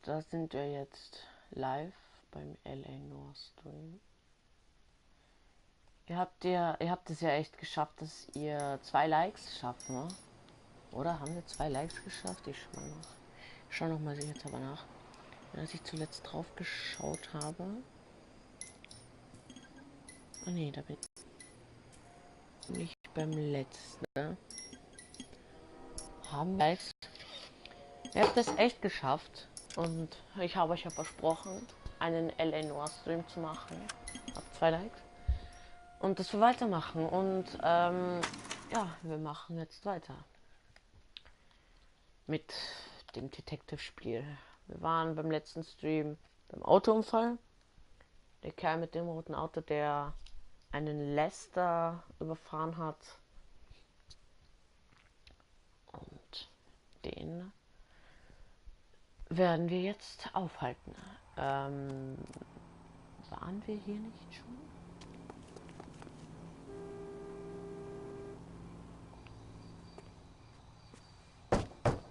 da sind wir jetzt live beim LA Noire Stream. Ihr habt es ja echt geschafft, dass ihr 2 Likes schafft, ne? Oder haben wir 2 Likes geschafft? Ich schau noch mal jetzt aber nach. Als ich zuletzt drauf geschaut habe. Oh ne, da bin ich nicht beim letzten. Ne? Haben Likes. Ihr habt es echt geschafft. Und ich habe euch ja versprochen, einen LA Noire Stream zu machen. Habt 2 Likes. Und dass wir weitermachen. Und ja, wir machen jetzt weiter. Mit dem Detective-Spiel. Wir waren beim letzten Stream beim Autounfall. Der Kerl mit dem roten Auto, der einen Lester überfahren hat. Und den werden wir jetzt aufhalten. Waren wir hier nicht schon?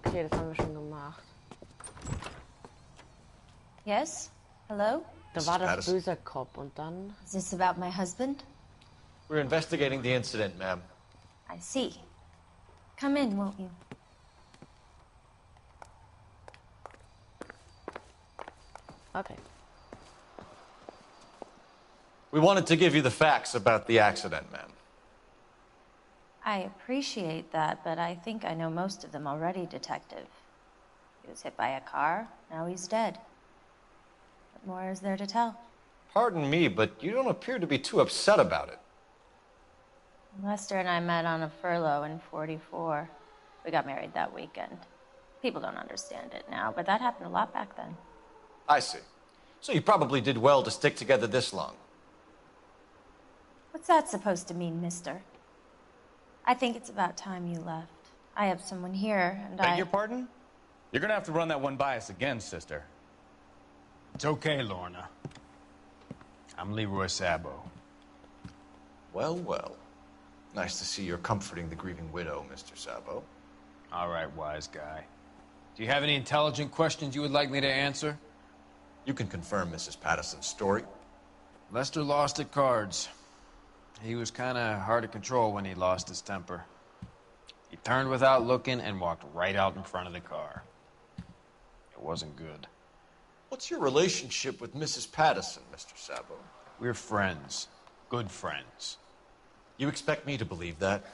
Okay, das haben wir schon gemacht. Yes? Hello? Da war das böse Cop und dann... Is this about my husband? We're investigating the incident, ma'am. I see. Come in, won't you? Okay. We wanted to give you the facts about the accident, ma'am. I appreciate that, but I think I know most of them already, Detective. He was hit by a car, now he's dead. What more is there to tell? Pardon me, but you don't appear to be too upset about it. Lester and I met on a furlough in '44. We got married that weekend. People don't understand it now, but that happened a lot back then. I see. So you probably did well to stick together this long. What's that supposed to mean, mister? I think it's about time you left. I have someone here, and Beg your pardon? You're gonna have to run that one by us again, sister. It's okay, Lorna. I'm Leroy Sabo. Well, well. Nice to see you're comforting the grieving widow, Mr. Sabo. All right, wise guy. Do you have any intelligent questions you would like me to answer? You can confirm Mrs. Patterson's story. Lester lost at cards. He was kind of hard to control when he lost his temper. He turned without looking and walked right out in front of the car. It wasn't good. What's your relationship with Mrs. Patterson, Mr. Sabo? We're friends. Good friends. You expect me to believe that?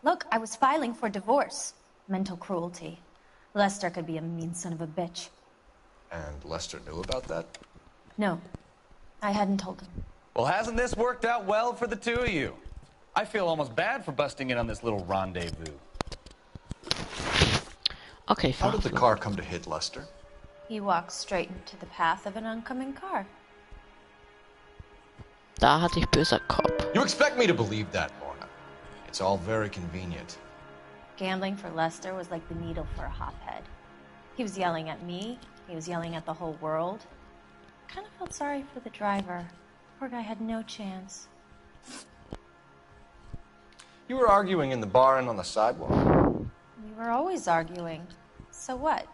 Look, I was filing for divorce. Mental cruelty. Lester could be a mean son of a bitch. And Lester knew about that? No, I hadn't told him. Well, hasn't this worked out well for the two of you? I feel almost bad for busting in on this little rendezvous. Okay, How did the car come to hit Lester? He walked straight into the path of an oncoming car. Da hatte ich böser Cop. You expect me to believe that, Lorna? It's all very convenient. Gambling for Lester was like the needle for a hophead. He was yelling at me. He was yelling at the whole world. I kind of felt sorry for the driver. Poor guy had no chance. You were arguing in the bar and on the sidewalk. We were always arguing. So what?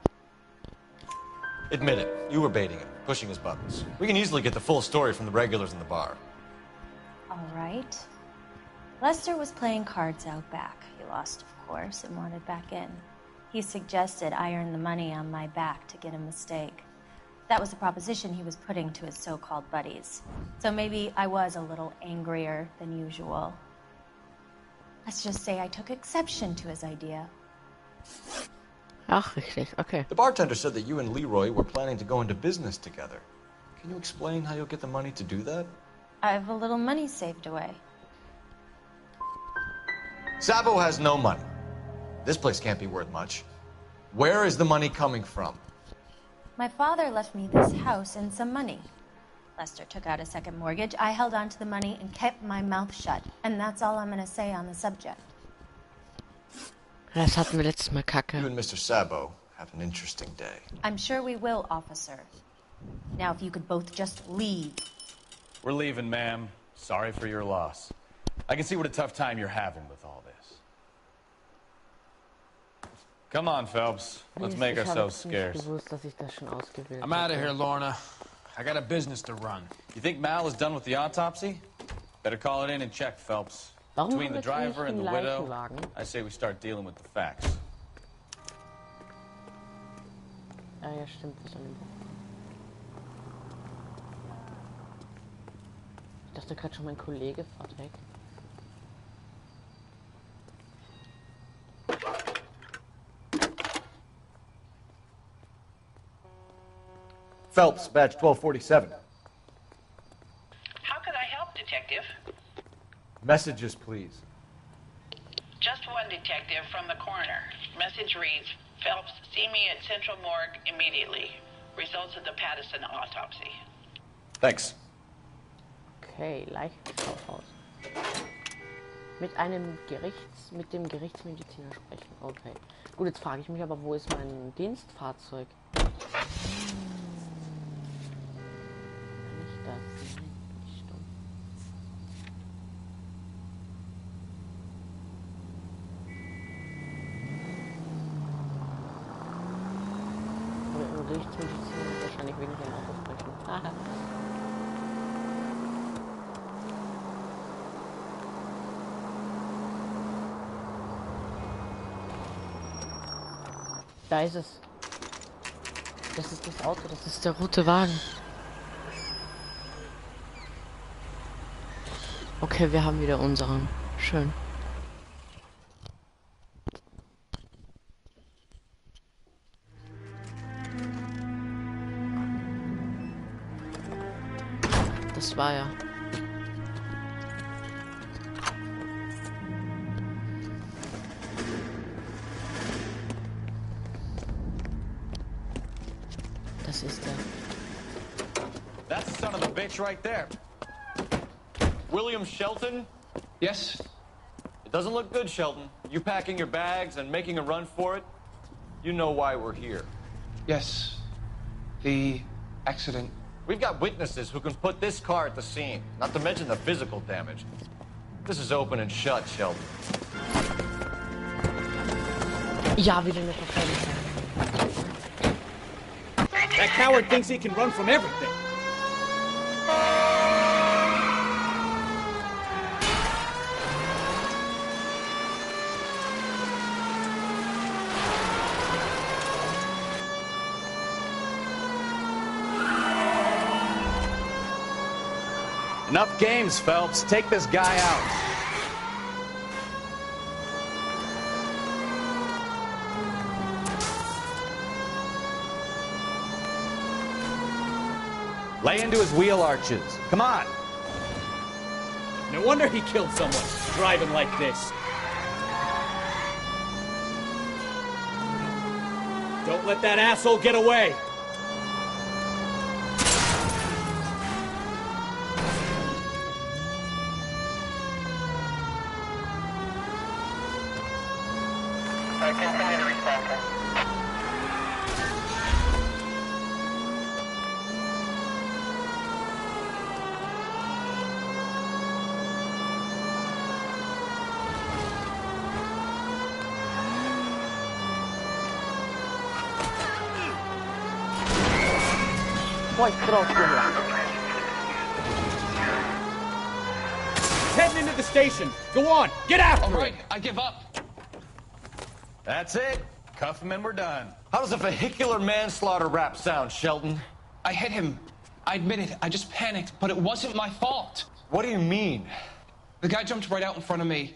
Admit it. You were baiting him, pushing his buttons. We can easily get the full story from the regulars in the bar. All right. Lester was playing cards out back. He lost, of course, and wanted back in. He suggested I earn the money on my back to get a mistake. That was the proposition he was putting to his so-called buddies. So maybe I was a little angrier than usual. Let's just say I took exception to his idea. Ach, richtig, okay. The bartender said that you and Leroy were planning to go into business together. Can you explain how you'll get the money to do that? I have a little money saved away. Sabo has no money. This place can't be worth much. Where is the money coming from? My father left me this house and some money. Lester took out a second mortgage. I held on to the money and kept my mouth shut. And that's all I'm going to say on the subject. Das hatten wir letztes Mal Kacke. You and Mr. Sabo have an interesting day. I'm sure we will, officer. Now, if you could both just leave. We're leaving, ma'am. Sorry for your loss. I can see what a tough time you're having with all this. Come on, Phelps. Let's make Ich habe ourselves jetzt nicht scarce. gewusst, dass ich das schon ausgewählt I'm out of hatte. here, Lorna. I got a business to run. You think Mal is done with the autopsy? Better call it in and check, Phelps. Warum Between haben the wir jetzt driver nicht and the den widow, Leichenwagen? I say we start dealing with the facts. Ah ja, stimmt, das ist an dem Buch. Ich dachte gerade schon, mein Kollege fährt weg. Phelps, badge 1247. How can I help, Detective? Messages, please. Just one detective from the coroner. Message reads, Phelps, see me at Central Morgue immediately. Results of the Pattison autopsy. Thanks. Okay, Leichenschauhaus. Mit dem Gerichtsmediziner sprechen. Okay. Gut, jetzt frage ich mich aber, wo ist mein Dienstfahrzeug? Nicht das. Nein, bin ich dumm. Aber im Gerichtsmediziner wahrscheinlich wegen dem Auto sprechen. Haha. Da ist es. Das ist das Auto, das ist der rote Wagen. Okay, wir haben wieder unseren. Schön. Das war ja. Das ist der. That's the son of a bitch right there. William Shelton? Yes? It doesn't look good, Shelton. You packing your bags and making a run for it? You know why we're here. Yes. The accident. We've got witnesses who can put this car at the scene, not to mention the physical damage. This is open and shut, Shelton. Ja, wieder eine Verfolgung. That coward thinks he can run from everything. Enough games, Phelps. Take this guy out. Lay into his wheel arches. Come on. No wonder he killed someone, driving like this. Don't let that asshole get away. Continue to respond. Boah, ich drauf gelacht. Heading into the station. Go on, get after All right, him. I give up. That's it. Cuff him and we're done. How does a vehicular manslaughter rap sound, Shelton? I hit him. I admit it. I just panicked, but it wasn't my fault. What do you mean? The guy jumped right out in front of me.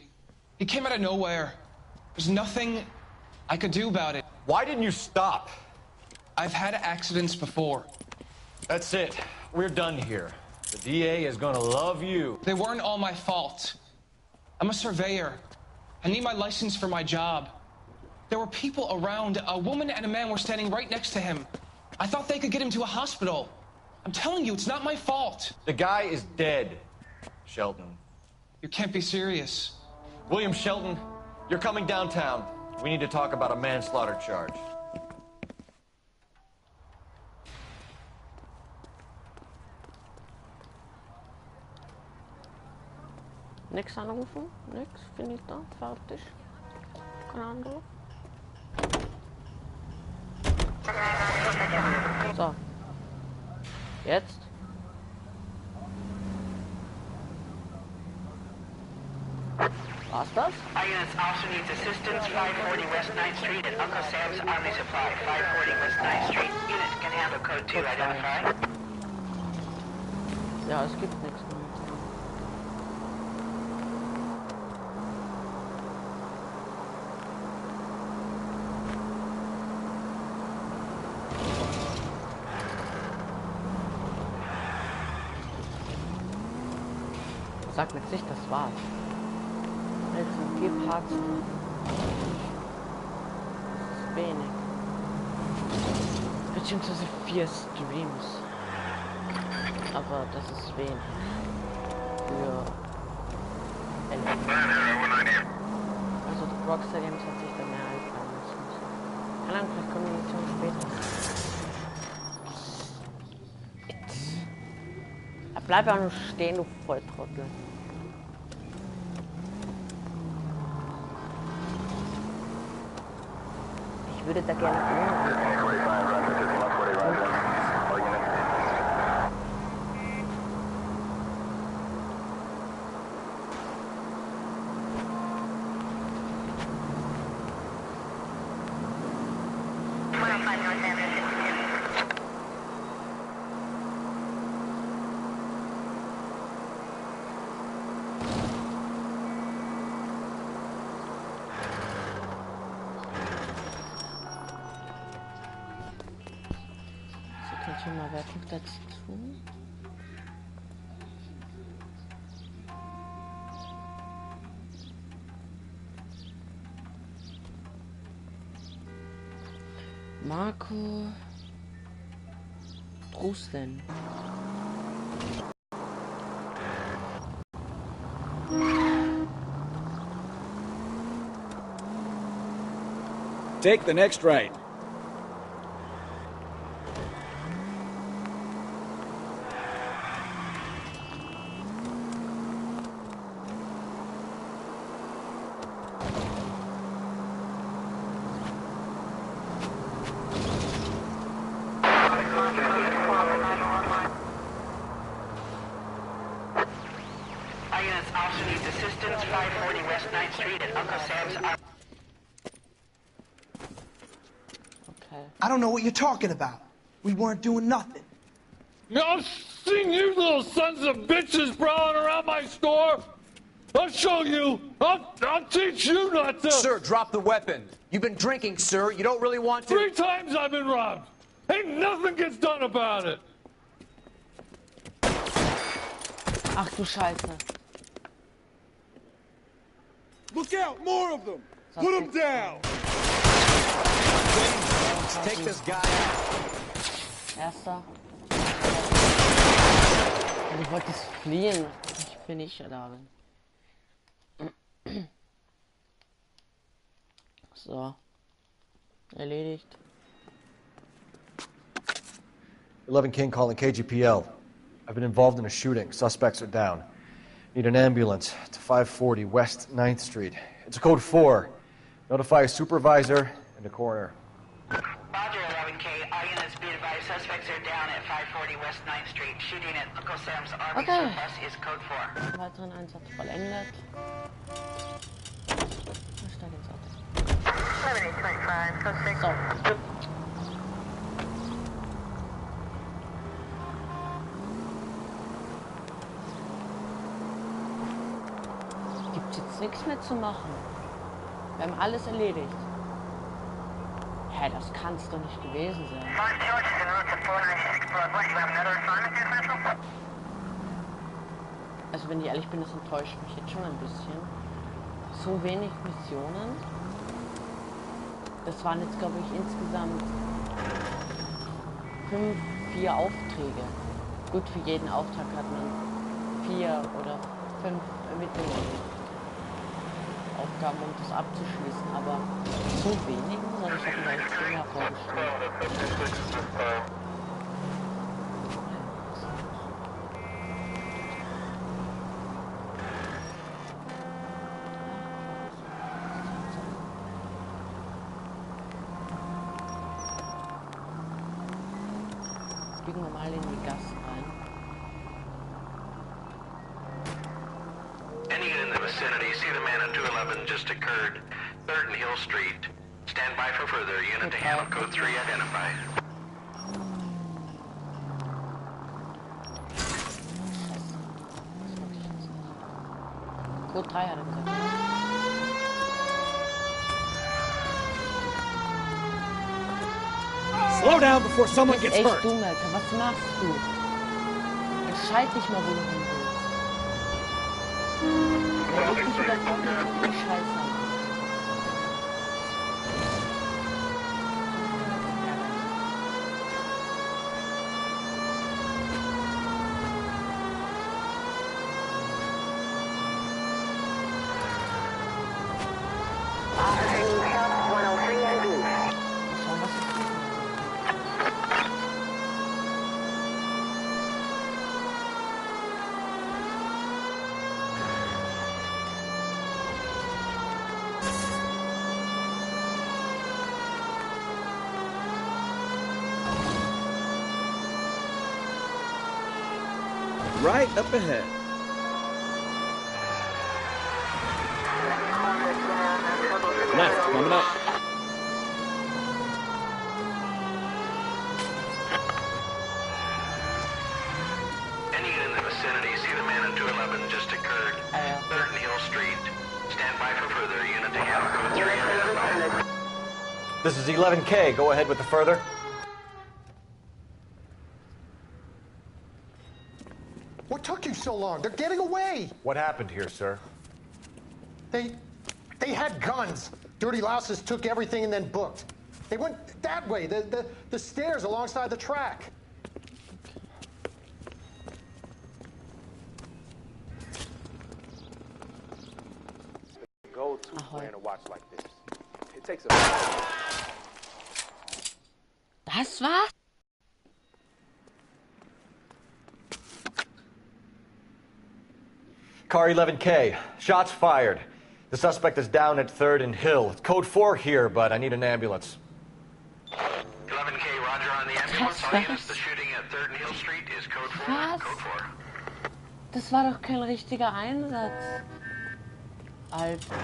He came out of nowhere. There's nothing I could do about it. Why didn't you stop? I've had accidents before. That's it. We're done here. The DA is gonna love you. They weren't all my fault. I'm a surveyor. I need my license for my job. There were people around. A woman and a man were standing right next to him. I thought they could get him to a hospital. I'm telling you, it's not my fault. The guy is dead, Shelton. You can't be serious. William Shelton, you're coming downtown. We need to talk about a manslaughter charge. Nix anrufen? Nix? Finita? Fertig? Keine Ahnung. So. Jetzt. War's das? Our units also needs assistance 540 West 9th Street at Uncle Sam's Army Supply. 540 West 9th Street. Units can handle code 2 identify. Ja, es gibt nichts mehr. Sag mir nicht, das war's. Jetzt sind 4 Parts. Das ist wenig. Beziehungsweise 4 Streams. Aber das ist wenig. Für also Rockstar Games hat sich da mehr einfallen müssen. Keine Ahnung, vielleicht kommen wir später. Bleib auch nur stehen, du Volltrottel. Ich würde da gerne mal, wer guckt dazu? Marco Drusten. Take the next right. I don't know what you're talking about. We weren't doing nothing. I've seen you little sons of bitches prowling around my store. I'll show you. I'll teach you not to. Sir, drop the weapon. You've been drinking, sir. You don't really want to. 3 times I've been robbed. Ain't nothing gets done about it. Ach du Scheiße. Look out, more of them. Put them down. Take this guy out. Erster. Du wolltest fliehen. Ich bin nicht da. So. Erledigt. 11 King calling KGPL. I've been involved in a shooting. Suspects are down. Need an ambulance to 540 West 9th Street. It's a code 4. Notify a supervisor and a coroner. Roger, 11K. All units be advised. Suspects are down at 540 West 9th Street. Shooting at Uncle Sam's Army Surplus is code 4. Weiteren Einsatz vollendet. So. Gibt jetzt nichts mehr zu machen. Wir haben alles erledigt. Hä, das kann's doch nicht gewesen sein. Also wenn ich ehrlich bin, das enttäuscht mich jetzt schon ein bisschen. So wenig Missionen. Das waren jetzt, glaube ich, insgesamt 4 Aufträge. Gut, für jeden Auftrag hat man 4 oder 5 Ermittlungen. Aufgaben, um das abzuschließen, aber so wenig, sondern ich habe mir echt viel mehr vorgestellt. biegen wir mal in die Gasse rein. Any in the vicinity, see the man on 211 just occurred. 3rd and Hill Street. Stand by for further. Unit to handle code 3 identified. Code 3 hat er gesagt. Slow down before someone gets Echt hurt. dumm, Alter. Was machst du? Entscheid dich mal, wo du hin willst. Da regt dich wieder voll die Scheiße an. Right up ahead. Left, coming up. Any in the vicinity, see the man on 211 just occurred. 3rd and Hill Street. Stand by for further. Unit to handle code 3 identified. This is 11K. Go ahead with the further. What took you so long? They're getting away. What happened here, sir? They had guns. Dirty louses took everything and then booked. They went that way, the stairs alongside the track. Go to wearing a watch like this. It takes a. Das war's? Car 11K. Shots fired. The suspect is down at 3rd and Hill. It's code 4 here, but I need an ambulance. 11K, roger on the ambulance. All units, the shooting at 3rd and Hill Street is code 4. Was? Code 4. Das war doch kein richtiger Einsatz. Alter.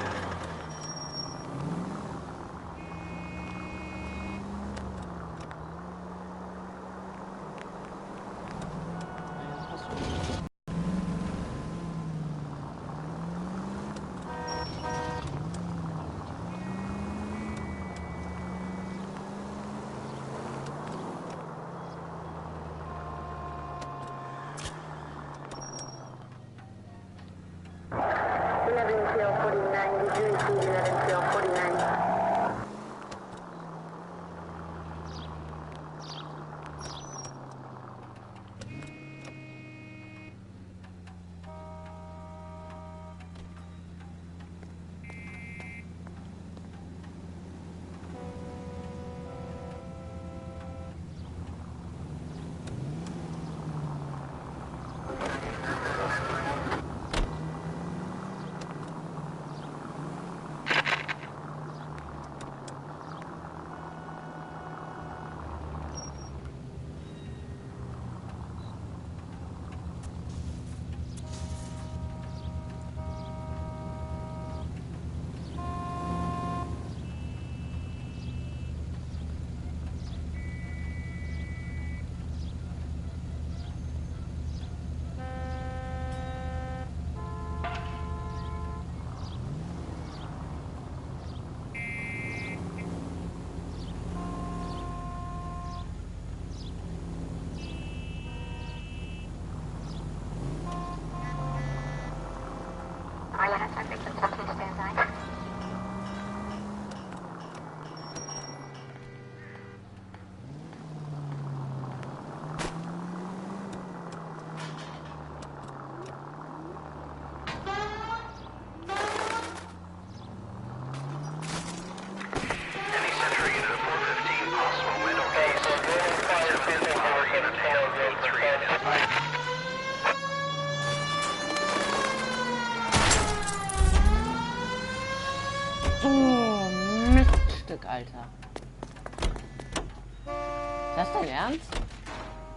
Alter. Das ist dein Ernst?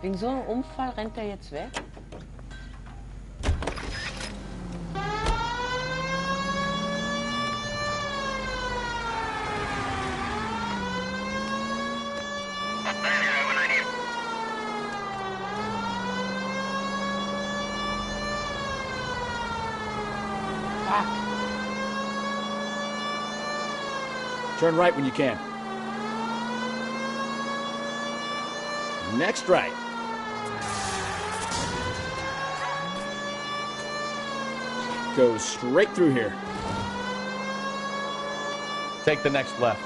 Wegen so einem Unfall rennt er jetzt weg? Turn right when you can. Next right. Go straight through here. Take the next left.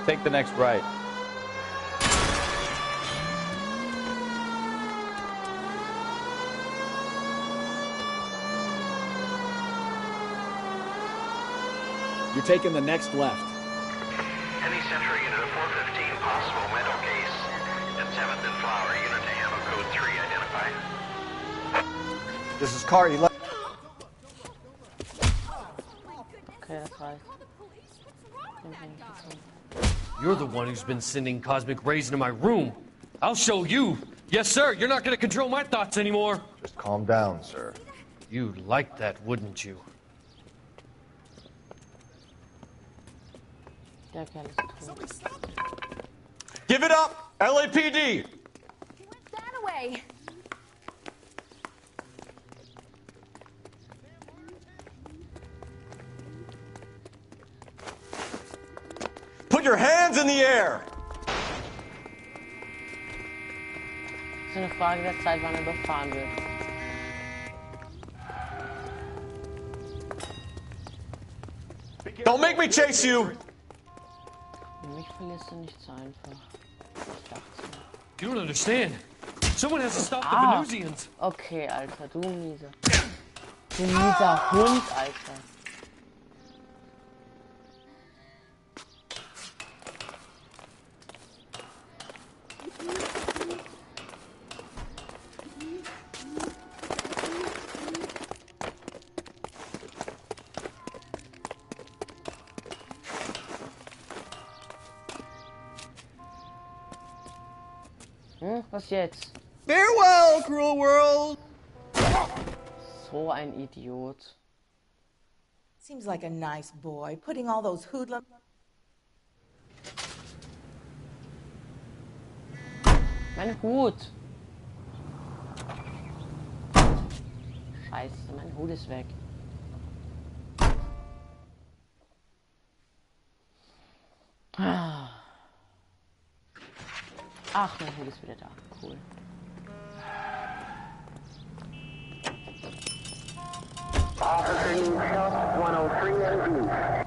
Take the next right. You're taking the next left. Any Central unit of 415, possible mental case. At 7th and Flower, unit to handle code 3 identified. This is car 11. Okay, das reicht. You're the one who's been sending cosmic rays into my room. I'll show you. Yes, sir. You're not going to control my thoughts anymore. Just calm down, sir. You'd like that, wouldn't you? Der Kerl ist tot. Give it up, LAPD. He went that way. Put your hands in the air. Es ist eine Frage der Zeit, wann er überfahren wird. Don't make me chase you. Mich verlierst du nicht so einfach. Ich dachte. You don't understand. Someone has to stop the Venusians. Okay, Alter, du mieser. Du mieser Hund, Alter. Was jetzt? Farewell, cruel world. So ein Idiot. Seems like a nice boy, putting all those hoodlums. Mein Hut. Scheiße, mein Hut ist weg. Ach, mein Hut ist wieder da. Cool. Officer needs help, 103 MD.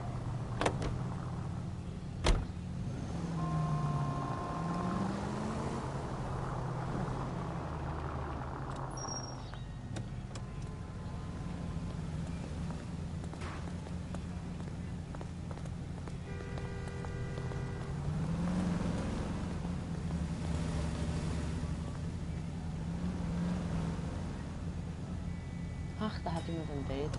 Ach, da hat jemand ein Date.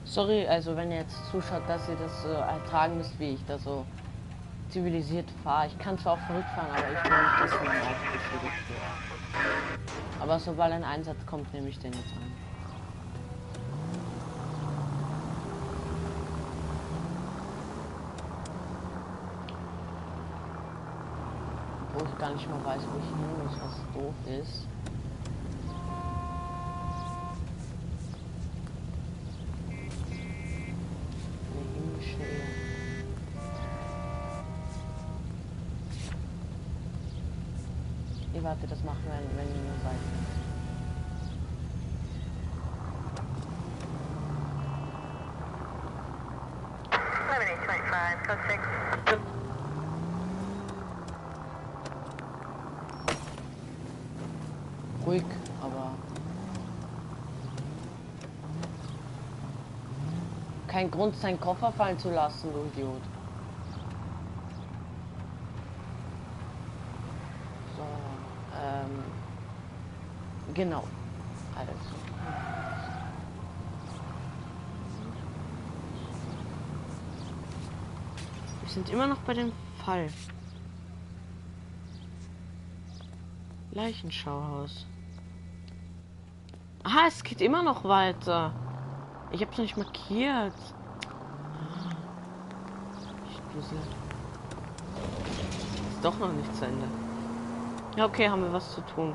Sorry, also wenn ihr jetzt zuschaut, dass ihr das ertragen müsst, wie ich da so zivilisiert fahre. Ich kann zwar auch verrückt fahren, aber ich will nicht, dass mein Auto beschädigt wird. Aber sobald ein Einsatz kommt, nehme ich den jetzt an. Obwohl ich gar nicht mal weiß, wo ich hin muss, was doof ist. Leute das machen, wenn ihr nur seid. Ruhig, aber kein Grund, seinen Koffer fallen zu lassen, du Idiot. So, genau. Also. Wir sind immer noch bei dem Fall. Leichenschauhaus. Aha, es geht immer noch weiter. Ich hab's nicht markiert. Ich dussel. Ist doch noch nicht zu Ende. Ja, okay, haben wir was zu tun.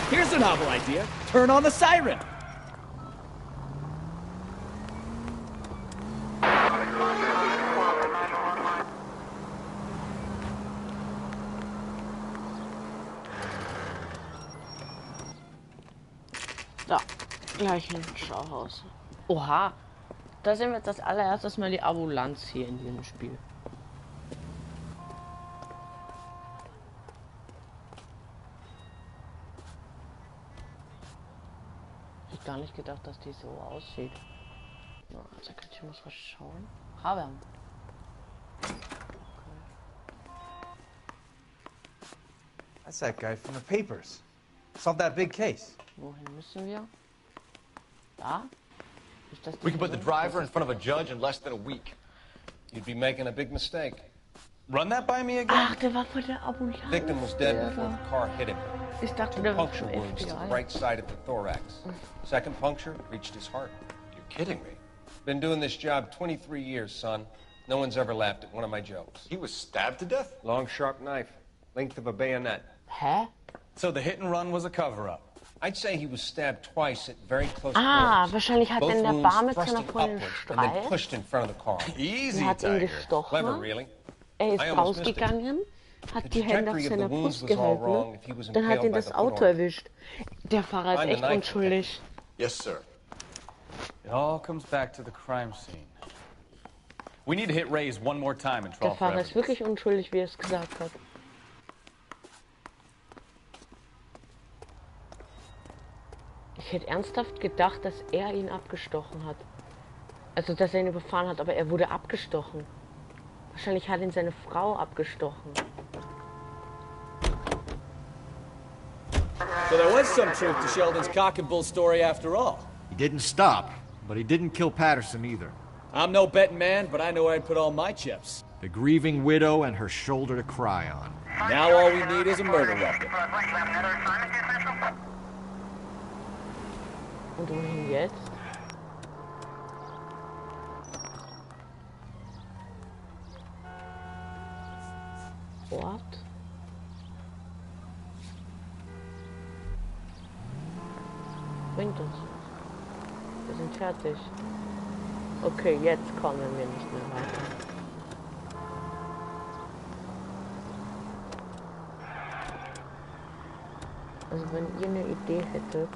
Here's a novel idea. Turn on the siren. Da, Leichenschauhaus. Oha, da sehen wir jetzt das allererstes Mal die Ambulanz hier in diesem Spiel. Ich hab gar nicht gedacht, dass die so aussieht. Also ich muss was schauen. Haben. That's that guy from the papers. Solved that big case. Wohin müssen wir? Da? Ist das We can put the driver in front of a judge in less than a week. You'd be making a big mistake. Run that by me again? Ach, der war vor der Ambulanz. The victim was dead before the car hit him. Ich dachte, Two der war puncture schon wounds to the FBI. right side of the thorax. Second puncture reached his heart. You're kidding me. Been doing this job 23 years, son. No one's ever laughed at one of my jokes. He was stabbed to death? Long, sharp knife. Length of a bayonet. Hä? So the hit and run was a cover-up. I'd say he was stabbed twice at very close Ah, quarters. wahrscheinlich hat Both er in der wounds Bar mit seiner thrusting Freundin upward and then Streit. pushed in front of the car. Easy, Er hat ihn Tiger. gestochen. Clever, really. Er ist I almost missed it. rausgegangen, hat The die Hände auf trajectory of seiner the wounds Brust was all wrong gehalten. if he was Dann hat impaled ihn by das the Auto foot erwischt. Der Fahrer ist Find the echt knife unschuldig. Yes, sir. It all comes back to the crime scene. We need to hit Ray's one more time and Der trial for Fahrer evidence. ist wirklich unschuldig, wie er es gesagt hat. Ich hätte ernsthaft gedacht, dass er ihn abgestochen hat. Also, dass er ihn überfahren hat, aber er wurde abgestochen. Wahrscheinlich hat ihn seine Frau abgestochen. So there was some truth to Sheldon's cock and bull story after all. He didn't stop, but he didn't kill Patterson either. I'm no betting man, but I know where I'd put all my chips. A grieving widow and her shoulder to cry on. Now all we need is a murder weapon. Und wohin jetzt? What? Bringt uns. Wir sind fertig. Okay, jetzt kommen wir nicht mehr weiter. Also wenn ihr eine Idee hättet.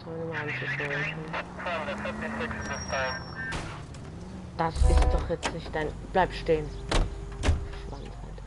Sollen wir mal anzuschauen. Das ist doch jetzt nicht dein... Bleib stehen. Schwanz halt.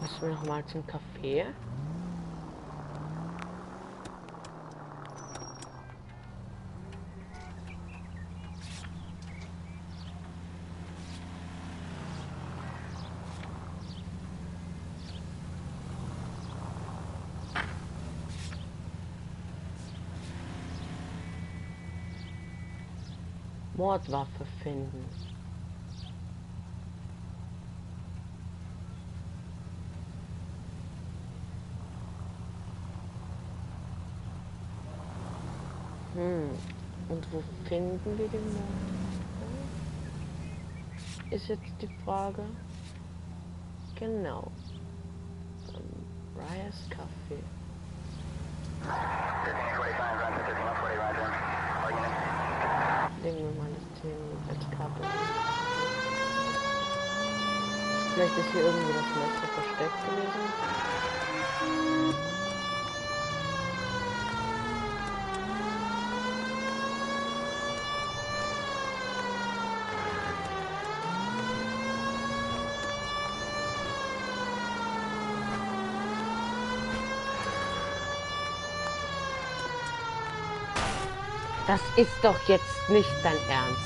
Müssen wir noch mal zum Café? Mordwaffe finden. Und wo finden wir den Mord? Ist jetzt die Frage. Genau. Ryers Café. Legen wir mal das Thema als Karte. Vielleicht ist hier irgendwie das Messer versteckt gewesen. Das ist doch jetzt nicht dein Ernst.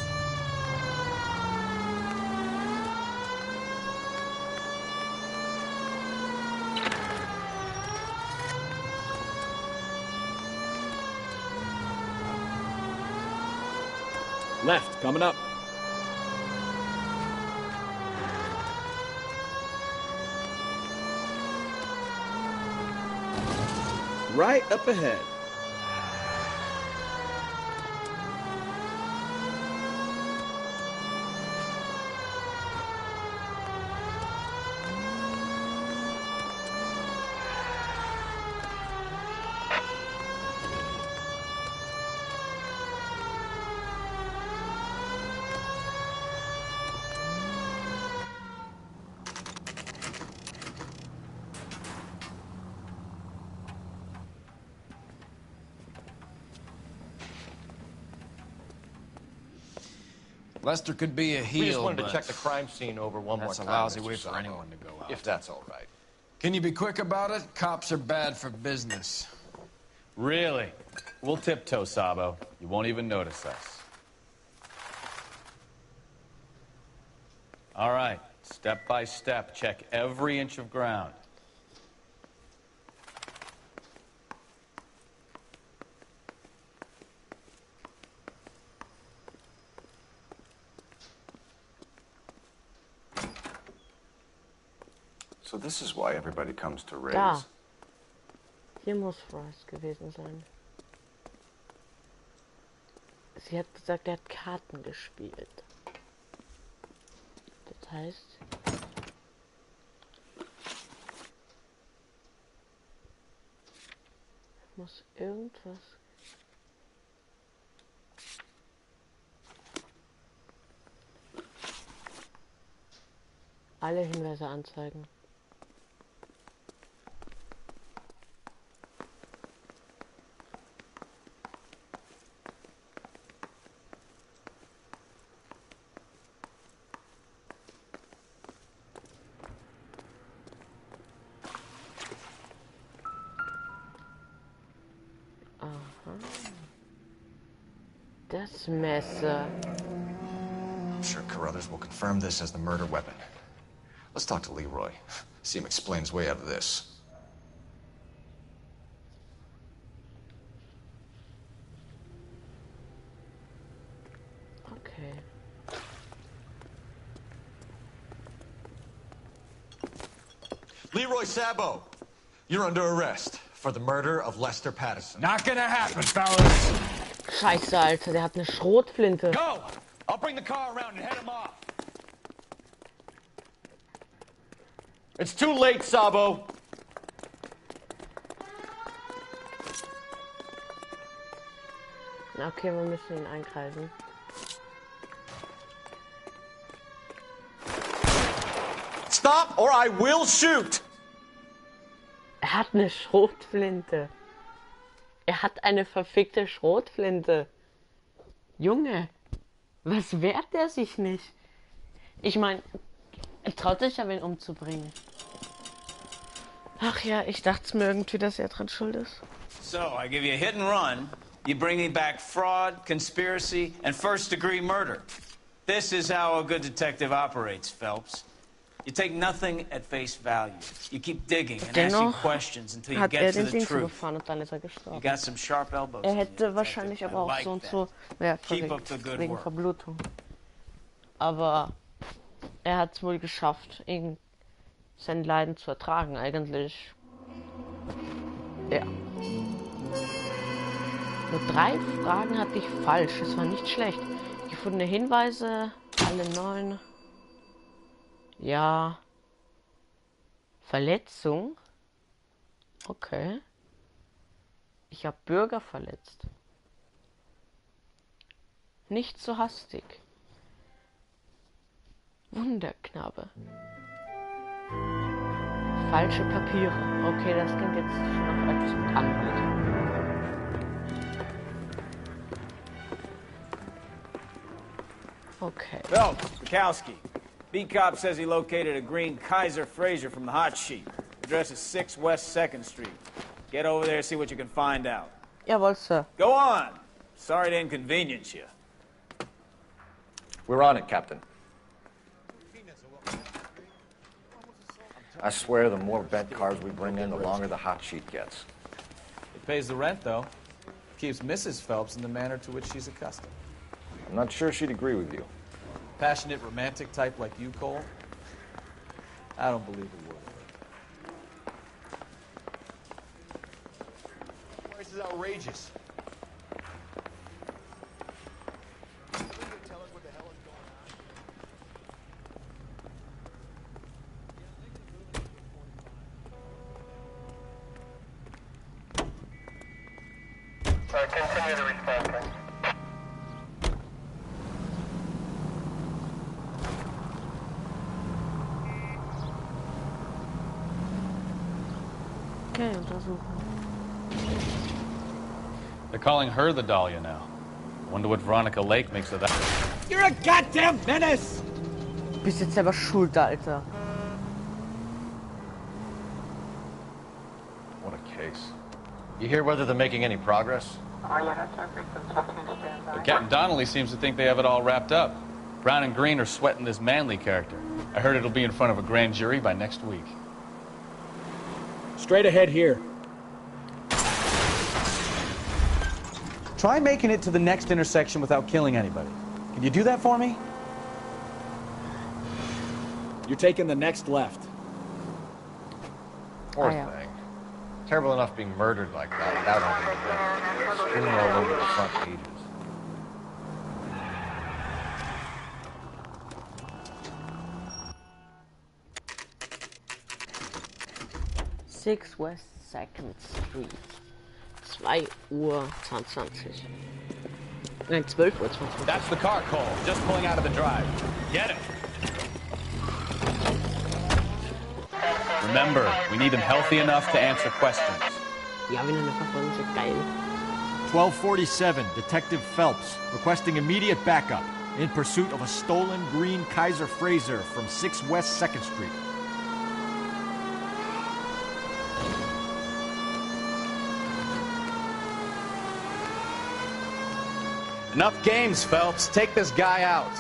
Left, coming up. Right up ahead. Lester could be a heel, We just wanted to but check the crime scene over one more that's time. a lousy Mr. way for Sabo. anyone to go out. If that's all right. Can you be quick about it? Cops are bad for business. Really? We'll tiptoe, Sabo. You won't even notice us. All right, step by step, check every inch of ground. So this is why everybody comes to Ray's. Da. Hier muss Rice gewesen sein. Sie hat gesagt, er hat Karten gespielt. Das heißt... muss irgendwas... Alle Hinweise anzeigen. Das Messer. I'm sure Carruthers will confirm this as the murder weapon. Let's talk to Leroy. See him explain his way out of this. Okay. Leroy Sabo, you're under arrest for the murder of Lester Patterson. Not gonna happen, fellas. Scheiße, Alter, der hat eine Schrotflinte. Go! I'll bring the car around and head him off. It's too late, Sabo. Okay, wir müssen ihn einkreisen. Stop or I will shoot. Er hat eine Schrotflinte. Er hat eine verfickte Schrotflinte. Junge, was wehrt er sich nicht? Ich meine, er traut sich ja, wen umzubringen. Ach ja, ich dachte mir irgendwie, dass er dran schuld ist. So, I give you a hit and run. You bring me back fraud, conspiracy, and first-degree murder. This is how a good detective operates, Phelps. You take nothing at face value. You keep digging and asking questions until you get to the truth. You got some sharp elbows. Er hätte wahrscheinlich aber auch so und so verrückt, wegen Verblutung. Aber er hat es wohl geschafft, sein Leiden zu ertragen, eigentlich. Ja. Nur 3 Fragen hatte ich falsch, es war nicht schlecht. Gefundene Hinweise, alle 9. Ja. Verletzung. Okay. Ich habe Bürger verletzt. Nicht so hastig. Wunderknabe. Falsche Papiere. Okay, das klingt jetzt schon nach etwas mit Anwalt. Okay. Phelps, Bukowski. B-Cop says he located a green Kaiser Fraser from the hot sheet. Address is 6 West 2nd Street. Get over there and see what you can find out. Jawohl, Sir. Go on. Sorry to inconvenience you. We're on it, Captain. I swear the more bent cars we bring in, the longer the hot sheet gets. It pays the rent, though. Keeps Mrs. Phelps in the manner to which she's accustomed. I'm not sure she'd agree with you. Passionate, romantic type like you, Cole? I don't believe a word of it. This is outrageous. Continue to respond. Okay, untersuchen. They're calling her the Dahlia now. Wonder what Veronica Lake makes of that. You're a goddamn menace! Du bist jetzt selber schuld, Alter. What a case. You hear whether they're making any progress? But Captain Donnelly seems to think they have it all wrapped up. Brown and Green are sweating this Manley character. I heard it'll be in front of a grand jury by next week. Straight ahead here. Try making it to the next intersection without killing anybody. Can you do that for me? You're taking the next left. Poor thing. Terrible enough being murdered like that without having to death. Strewn all over the front pages. West 2nd Street. 2:22 Uhr. Nein, 12:22 Uhr. That's the car, Cole. Just pulling out of the drive. Get it. Remember, we need him healthy enough to answer questions. Ja, wenn er eine Verfolgung so geil. 1247, Detective Phelps, requesting immediate backup in pursuit of a stolen green Kaiser Frazer from 6 West 2nd Street. Enough games, Phelps. Take this guy out.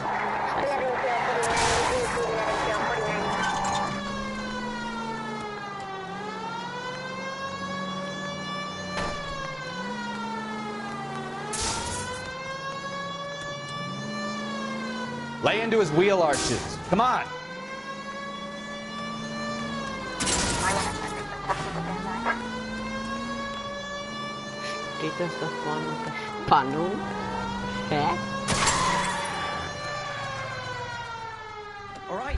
Lay into his wheel arches. Come on. Steht das da vorne unter Spannung? Hä? All right.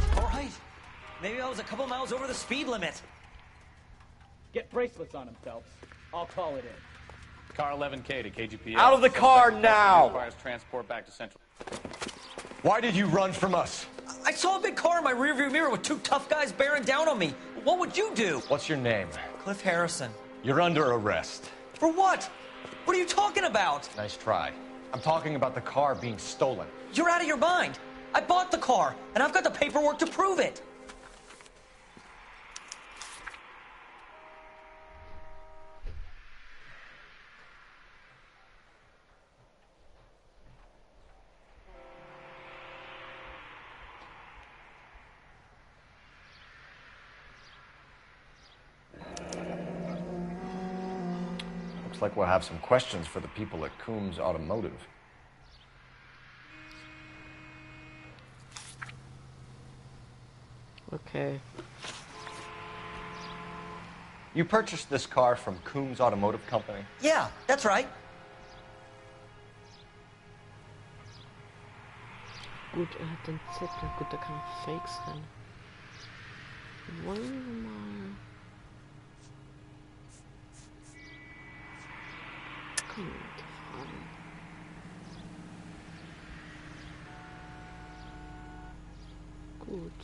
Maybe I was a couple miles over the speed limit. Get bracelets on him, Phelps. I'll call it in. Car 11K to KGPL. Out of the car now! Requires transport back to Central. Why did you run from us? I saw a big car in my rearview mirror with two tough guys bearing down on me. What would you do? What's your name? Cliff Harrison. You're under arrest. For what? What are you talking about? Nice try. I'm talking about the car being stolen. You're out of your mind. I bought the car, and I've got the paperwork to prove it. Looks like we'll have some questions for the people at Coombs Automotive. Okay. You purchased this car from Coombs Automotive Company? Yeah, that's right. Gut, hat den Zettel. Gut, da kann auch Fake sein. Wollen wir mal... Gute Frage. Gut.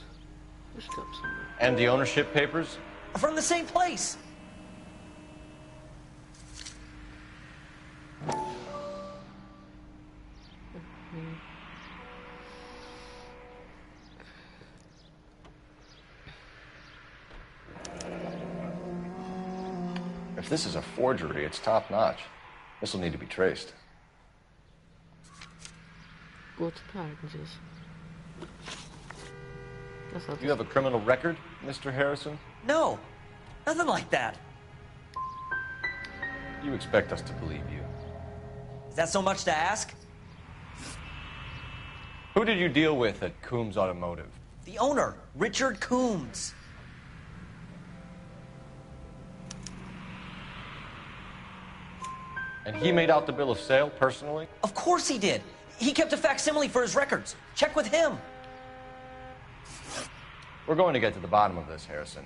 Ich glaub's nicht. And the ownership papers? From the same place. If this is a forgery, it's top-notch. This will need to be traced. Gut, behalten Sie es. Do you have a criminal record, Mr. Harrison? No, nothing like that. You expect us to believe you. Is that so much to ask? Who did you deal with at Coombs Automotive? The owner, Richard Coombs. And he made out the bill of sale personally? Of course he did. He kept a facsimile for his records. Check with him. We're going to get to the bottom of this, Harrison.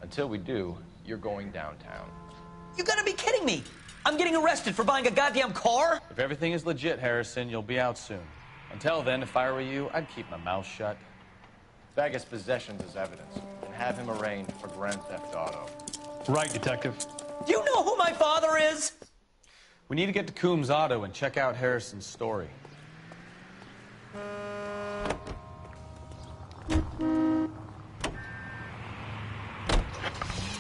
Until we do, you're going downtown. You gotta be kidding me. I'm getting arrested for buying a goddamn car? If everything is legit, Harrison, you'll be out soon. Until then, if I were you, I'd keep my mouth shut. Bag his possessions as evidence and have him arraigned for grand theft auto. Right, Detective. Do you know who my father is? We need to get to Coombs Auto and check out Harrison's story. You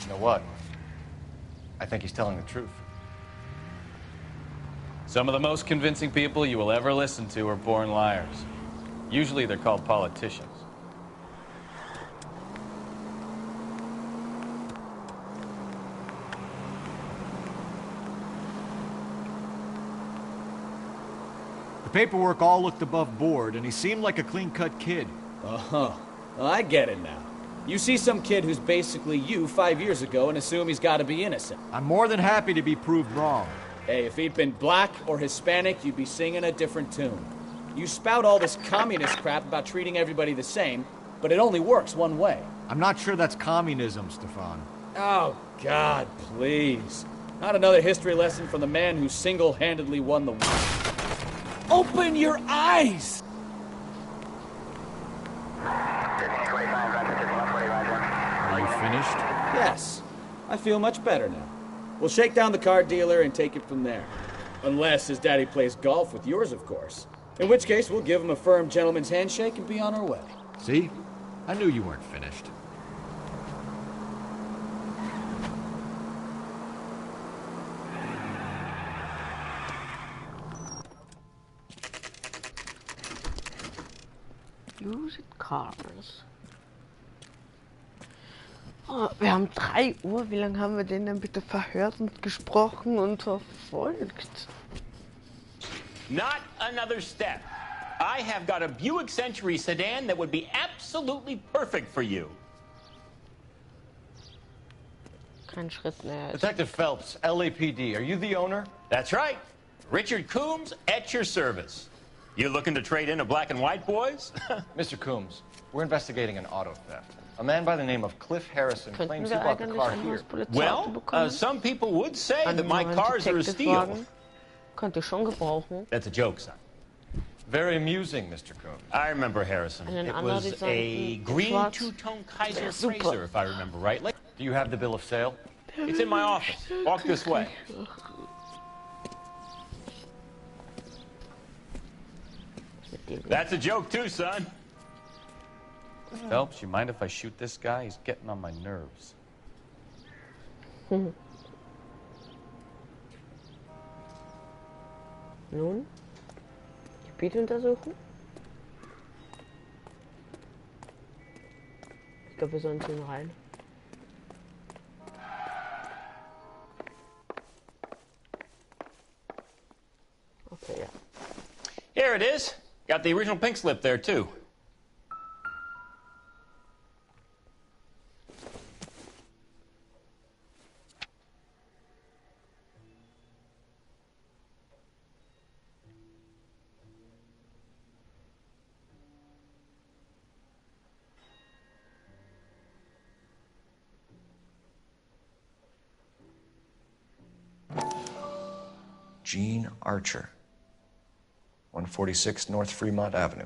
know what? I think he's telling the truth. Some of the most convincing people you will ever listen to are born liars. Usually they're called politicians. The paperwork all looked above board, and he seemed like a clean-cut kid. Oh, I get it now. You see some kid who's basically you 5 years ago and assume he's got to be innocent. I'm more than happy to be proved wrong. Hey, if he'd been black or Hispanic, you'd be singing a different tune. You spout all this communist crap about treating everybody the same, but it only works one way. I'm not sure that's communism, Stefan. Oh, God, please. Not another history lesson from the man who single-handedly won the war. Open your eyes! Are you finished? Yes. I feel much better now. We'll shake down the car dealer and take it from there. Unless his daddy plays golf with yours, of course. In which case, we'll give him a firm gentleman's handshake and be on our way. See? I knew you weren't finished. Used cars. Oh, wir haben 3 Uhr. Wie lange haben wir den denn bitte verhört und gesprochen und verfolgt? Not another step. I have got a Buick Century sedan that would be absolutely perfect for you. Kein Schritt mehr. Detective Phelps, LAPD, are you the owner? That's right. Richard Coombs at your service. You looking to trade in a black and white, boys? Mr. Coombs, we're investigating an auto theft. A man by the name of Cliff Harrison claims he bought the car here. Well, some people would say that my cars are a steal. Könnte ich schon gebrauchen. That's a joke, son. Very amusing, Mr. Coombs. I remember Harrison. It was a green two-tone Kaiser Frazer, if I remember rightly. Do you have the bill of sale? It's in my office. Walk this way. That's a joke too, son. Phelps, you mind if I shoot this guy? He's getting on my nerves. Nun? Gebiet untersuchen? Ich glaube, wir sollen zu ihm rein. Okay, ja. Here it is. Got the original pink slip there, too. Gene Archer, 146 North Fremont Avenue.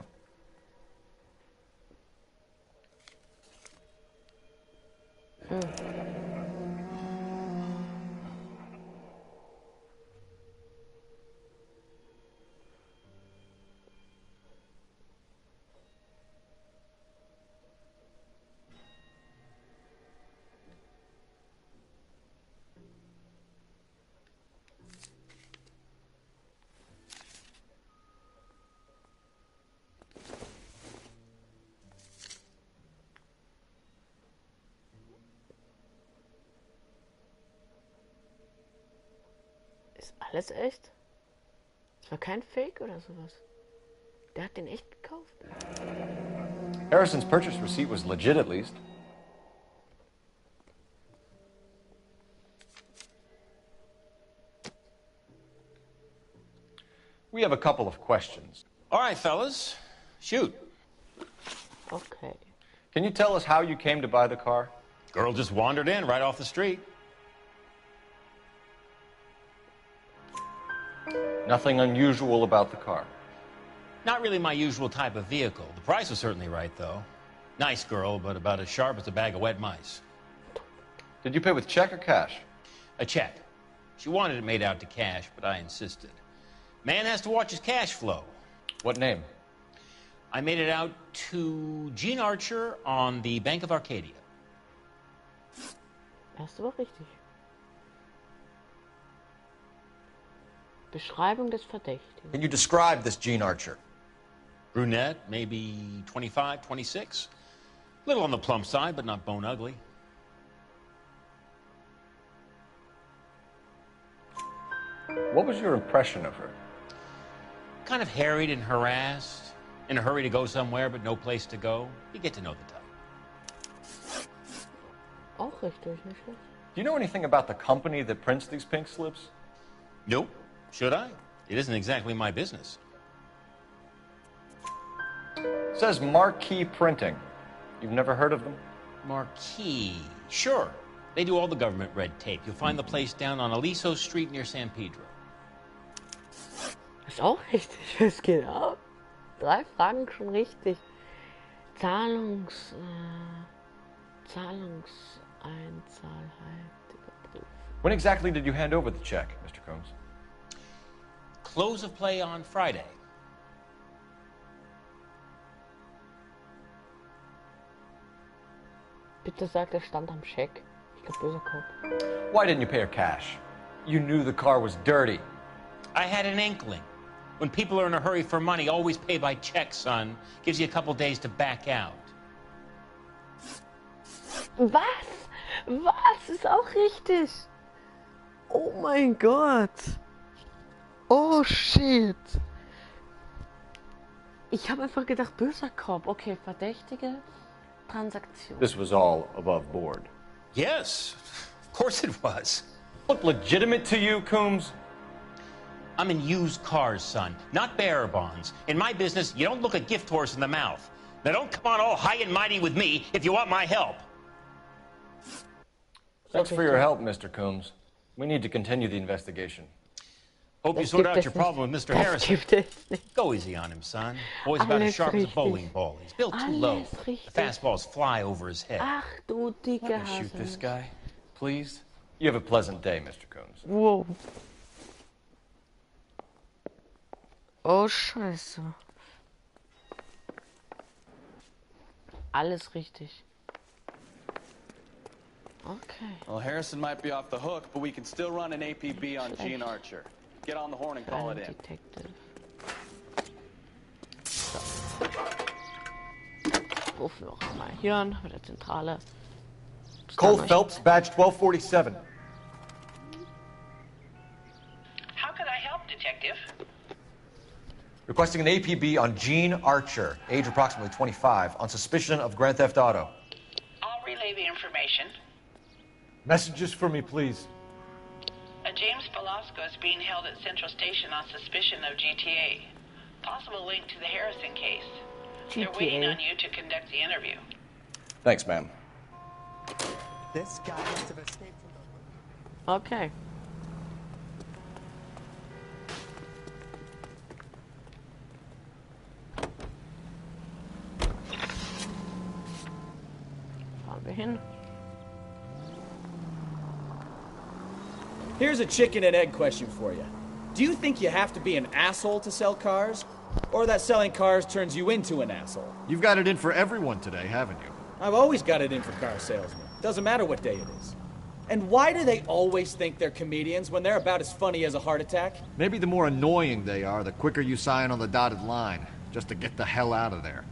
Ist alles echt? Das war kein Fake oder sowas. Der hat den echt gekauft. Harrison's purchase receipt was legit, at least. We have a couple of questions. All right, fellas. Shoot. Okay. Can you tell us how you came to buy the car? Girl just wandered in right off the street. Nothing unusual about the car. Not really my usual type of vehicle. The price was certainly right, though. Nice girl, but about as sharp as a bag of wet mice. Did you pay with check or cash? A check. She wanted it made out to cash, but I insisted. Man has to watch his cash flow. What name? I made it out to Gene Archer on the Bank of Arcadia. Erste war richtig. Beschreibung des Verdächtigen. Can you describe this Gene Archer? Brunette, maybe 25, 26. Little on the plump side, but not bone ugly. What was your impression of her? Kind of harried and harassed. In a hurry to go somewhere, but no place to go. You get to know the type. richtig, nicht schlecht. Do you know anything about the company that prints these pink slips? Nope. Should I? It isn't exactly my business. It says Marquee Printing. You've never heard of them? Marquee. Sure. They do all the government red tape. You'll find the place down on Aliso Street near San Pedro. Ist auch richtig. Was geht ab? 3 Fragen schon richtig. Zahlungseinzahlheit überprüfen. When exactly did you hand over the check, Mr. Combs? Close of play on Friday. Bitte sagt, er stand am Scheck. Ich glaube, böser Kopf. Why didn't you pay her cash? You knew the car was dirty. I had an inkling. When people are in a hurry for money, always pay by check, son. Gives you a couple days to back out. Was? Was? Ist auch richtig. Oh mein Gott. Oh shit. Ich habe einfach gedacht, böser Kopf. Okay, verdächtige Transaktion. This was all above board. Yes, of course it was. Look legitimate to you, Coombs? I'm in used cars, son, not bearer bonds. In my business, you don't look a gift horse in the mouth. Now don't come on all high and mighty with me if you want my help. Thanks for your help, Mr. Coombs. We need to continue the investigation. Hope you sort out your problem with Mr. Harrison. Go easy on him, son. Boy's about as sharp as a bowling ball. He's built too low. The fastballs fly over his head. Ach du dicke Let me shoot this guy, please. You have a pleasant day, Mr. Coombs. Wow. Oh Scheiße. Alles richtig. Okay. Well, Harrison might be off the hook, but we can still run an APB on Gene Archer. Get on the horn and call it in. Detective. So. Rufen wir auch mal hier an, mit der Zentrale. Cole Phelps, badge 1247. How could I help, Detective? Requesting an APB on Gene Archer, age approximately 25, on suspicion of Grand Theft Auto. I'll relay the information. Messages for me, please. A James Velasco is being held at Central Station on suspicion of GTA. Possible link to the Harrison case. They're waiting on you to conduct the interview. Thanks, ma'am. This guy must have escaped from Okay. Fahren wir hin. Here's a chicken and egg question for you. Do you think you have to be an asshole to sell cars? Or that selling cars turns you into an asshole? You've got it in for everyone today, haven't you? I've always got it in for car salesmen. Doesn't matter what day it is. And why do they always think they're comedians when they're about as funny as a heart attack? Maybe the more annoying they are, the quicker you sign on the dotted line, just to get the hell out of there.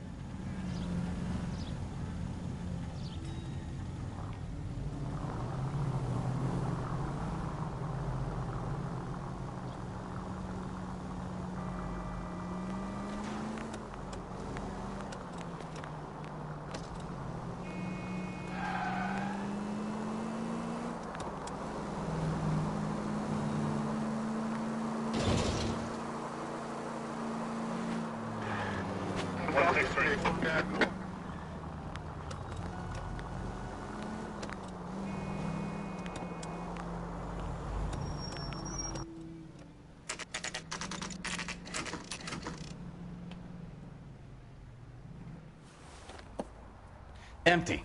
Empty.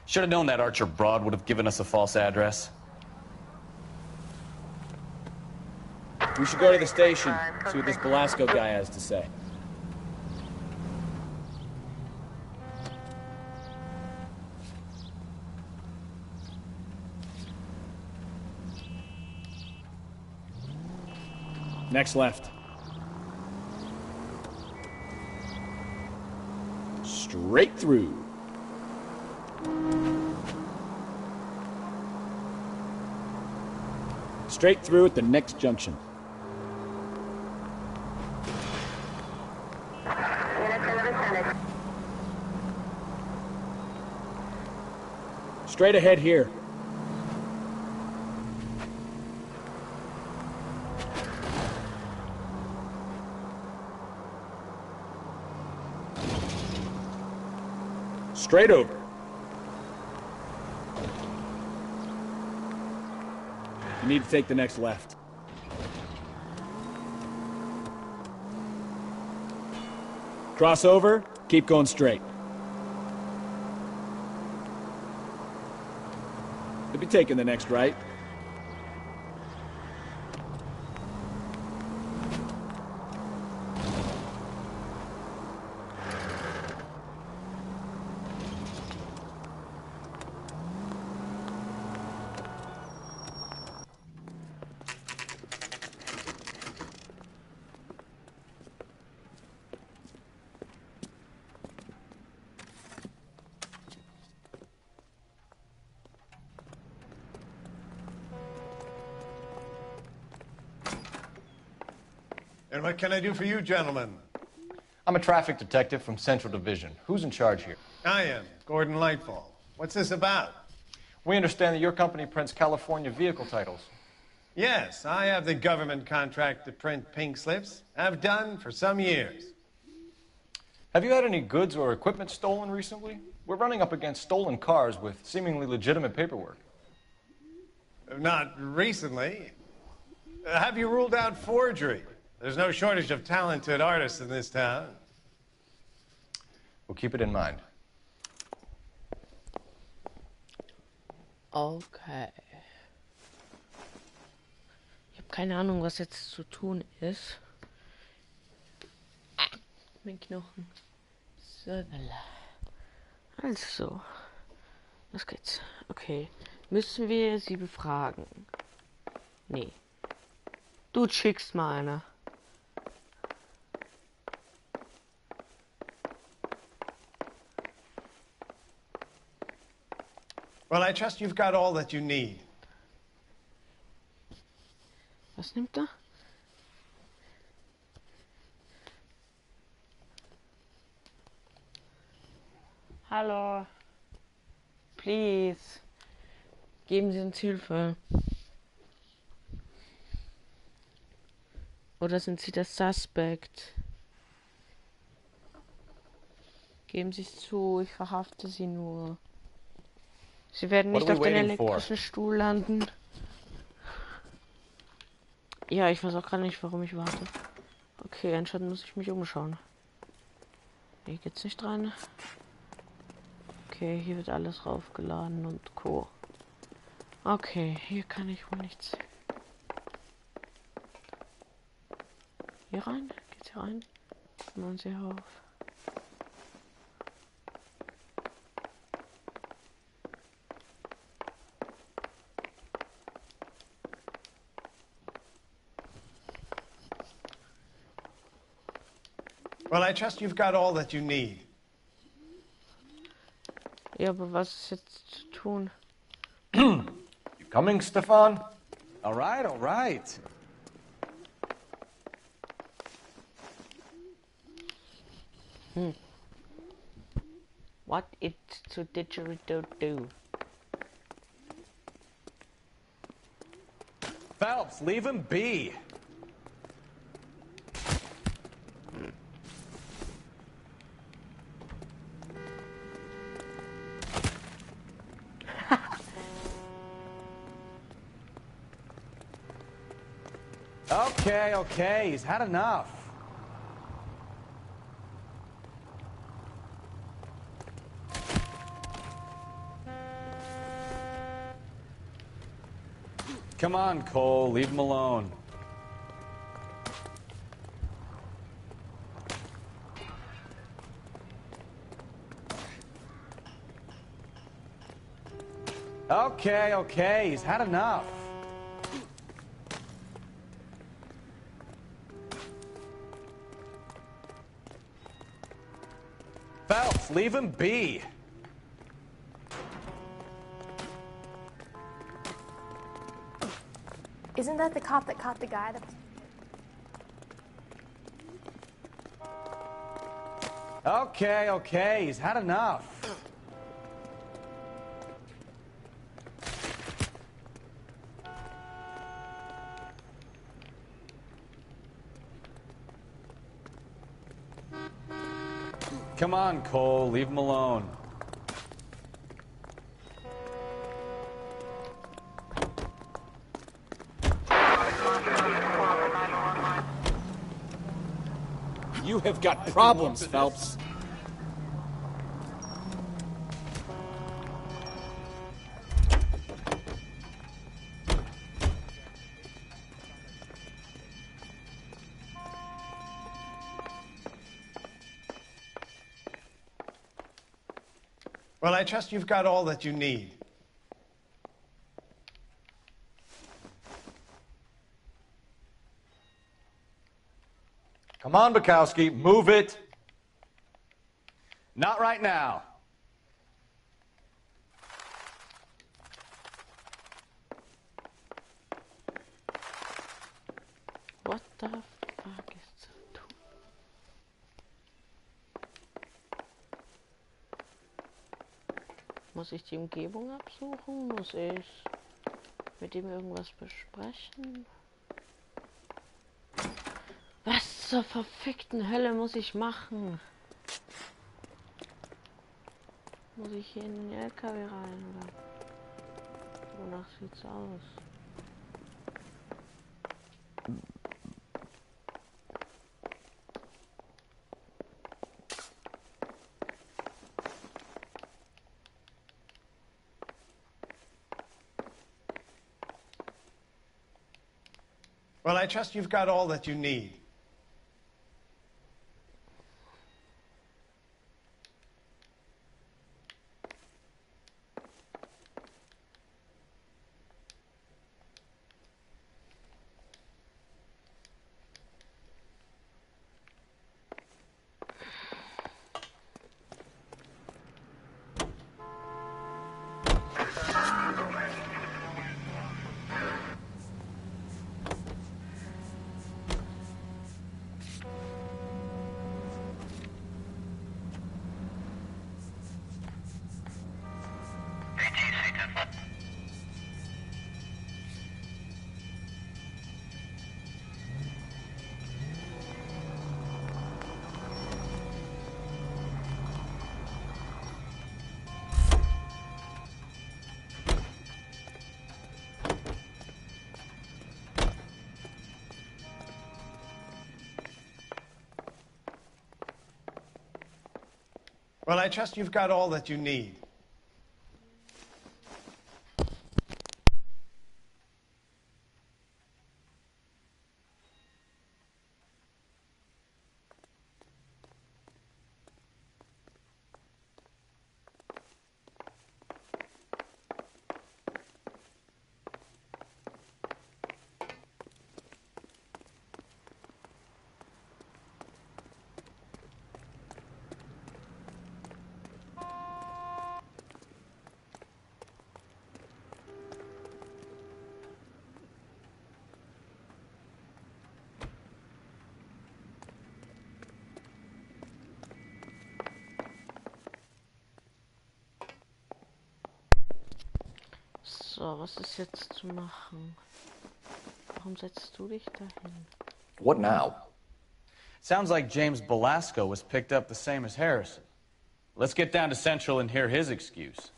Should have known that Archer broad would have given us a false address. We should go to the station, see what this Velasco guy has to say. Next left. Straight through. Straight through at the next junction. Straight ahead here. Straight over. You need to take the next left. Cross over, keep going straight. You'll be taking the next right. And what can I do for you, gentlemen? I'm a traffic detective from Central Division. Who's in charge here? I am, Gordon Lightfall. What's this about? We understand that your company prints California vehicle titles. Yes, I have the government contract to print pink slips. I've done for some years. Have you had any goods or equipment stolen recently? We're running up against stolen cars with seemingly legitimate paperwork. Not recently. Have you ruled out forgery? There's no shortage of talented artists in this town. We'll keep it in mind. Okay. Ich habe keine Ahnung, was jetzt zu tun ist. Mein Knochen. So, also. Was geht's? Okay. Müssen wir sie befragen? Nee. Du schickst mal eine. Well, I trust you've got all that you need. Was nimmt er? Hallo. Please. Geben Sie uns Hilfe. Oder sind Sie der Suspect? Geben Sie es zu, ich verhafte Sie nur. Sie werden nicht auf den elektrischen Stuhl landen. Ja, ich weiß auch gerade nicht, warum ich warte. Okay, anscheinend muss ich mich umschauen. Hier geht's nicht rein. Okay, hier wird alles raufgeladen und Co. Okay, hier kann ich wohl nichts. Hier rein? Geht's hier rein? Machen Sie auf. Well, I trust you've got all that you need. Ja, aber was ist jetzt zu tun? You coming, Stefan? All right, all right. What it to didgeridoo do? Phelps, leave him be. Okay, he's had enough. Come on, Cole, leave him alone. Okay, he's had enough. Phelps, leave him be. Isn't that the cop that caught the guy that... Okay, he's had enough. Come on, Cole, leave him alone. You have got problems, Phelps. Well, I trust you've got all that you need. Come on, Bukowski, move it. Not right now. What the fuck ist das? Muss ich die Umgebung absuchen? Muss ich mit ihm irgendwas besprechen? Was zur verfickten Hölle muss ich machen? Muss ich hier in den LKW rein, oder? Wonach sieht's aus? Well, I trust you've got all that you need. Well, I trust you've got all that you need. So, was ist jetzt zu machen? Warum setzt du dich dahin? What now? Sounds like James Belasco was picked up the same as Harrison. Let's get down to Central and hear his excuse.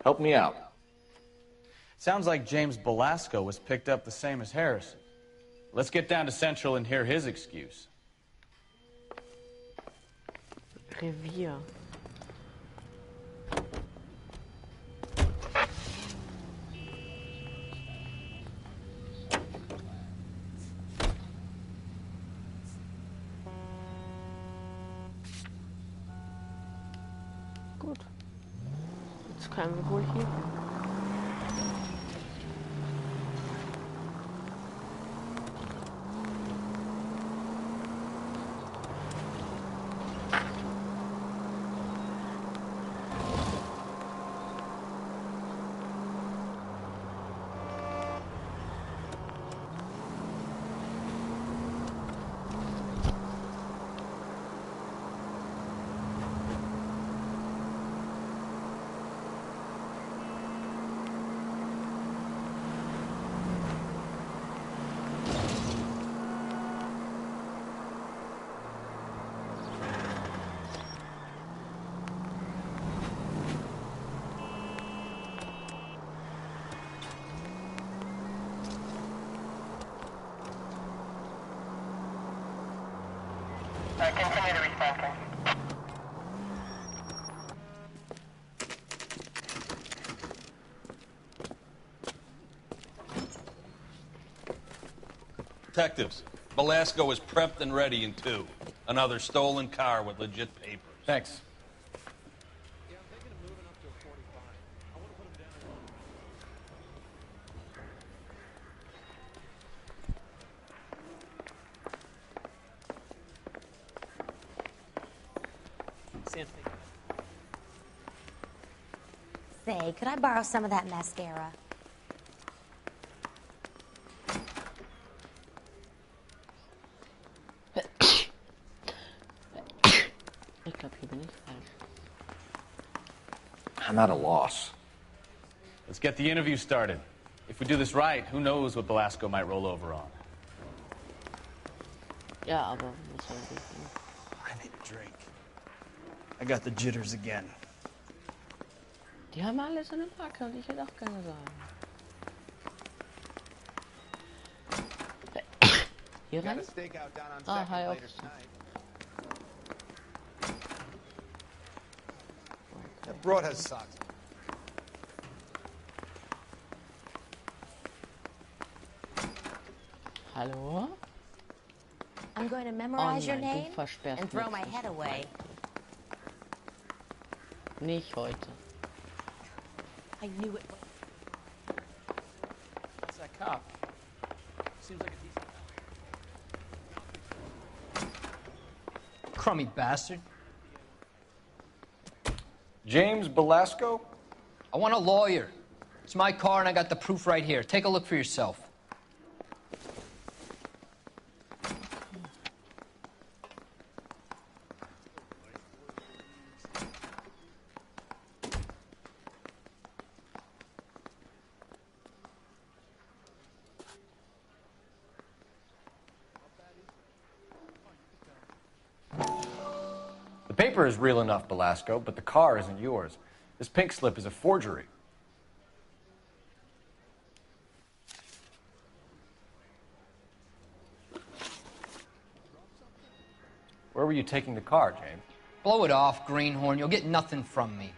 Help me out. Sounds like James Belasco was picked up the same as Harrison. Let's get down to Central and hear his excuse. Revier. Gut. Jetzt können wir wohl hier hin. Continue to respond. Detectives, Belasco is prepped and ready in 2. Another stolen car with legit papers. Thanks. Say, could I borrow some of that mascara? Ich glaube, hier bin ich falsch. I'm at a loss. Let's get the interview started. If we do this right, who knows what Belasco might roll over on. Ja, aber muss man wissen. I need a drink. I got the jitters again. Die haben alle so eine Backe und ich hätte auch gerne so einen. Hier rein? Ah, hi auch. That broad has socks. Hallo? I'm going to memorize your nein, name du versperrst and throw mich my nicht. head away. Nicht heute. I knew it. What's that cop? Seems like a decent guy. Crummy bastard. James Belasco? I want a lawyer. It's my car and I got the proof right here. Take a look for yourself. The paper is real enough, Belasco, but the car isn't yours. This pink slip is a forgery. Where were you taking the car, James? Blow it off, greenhorn. You'll get nothing from me.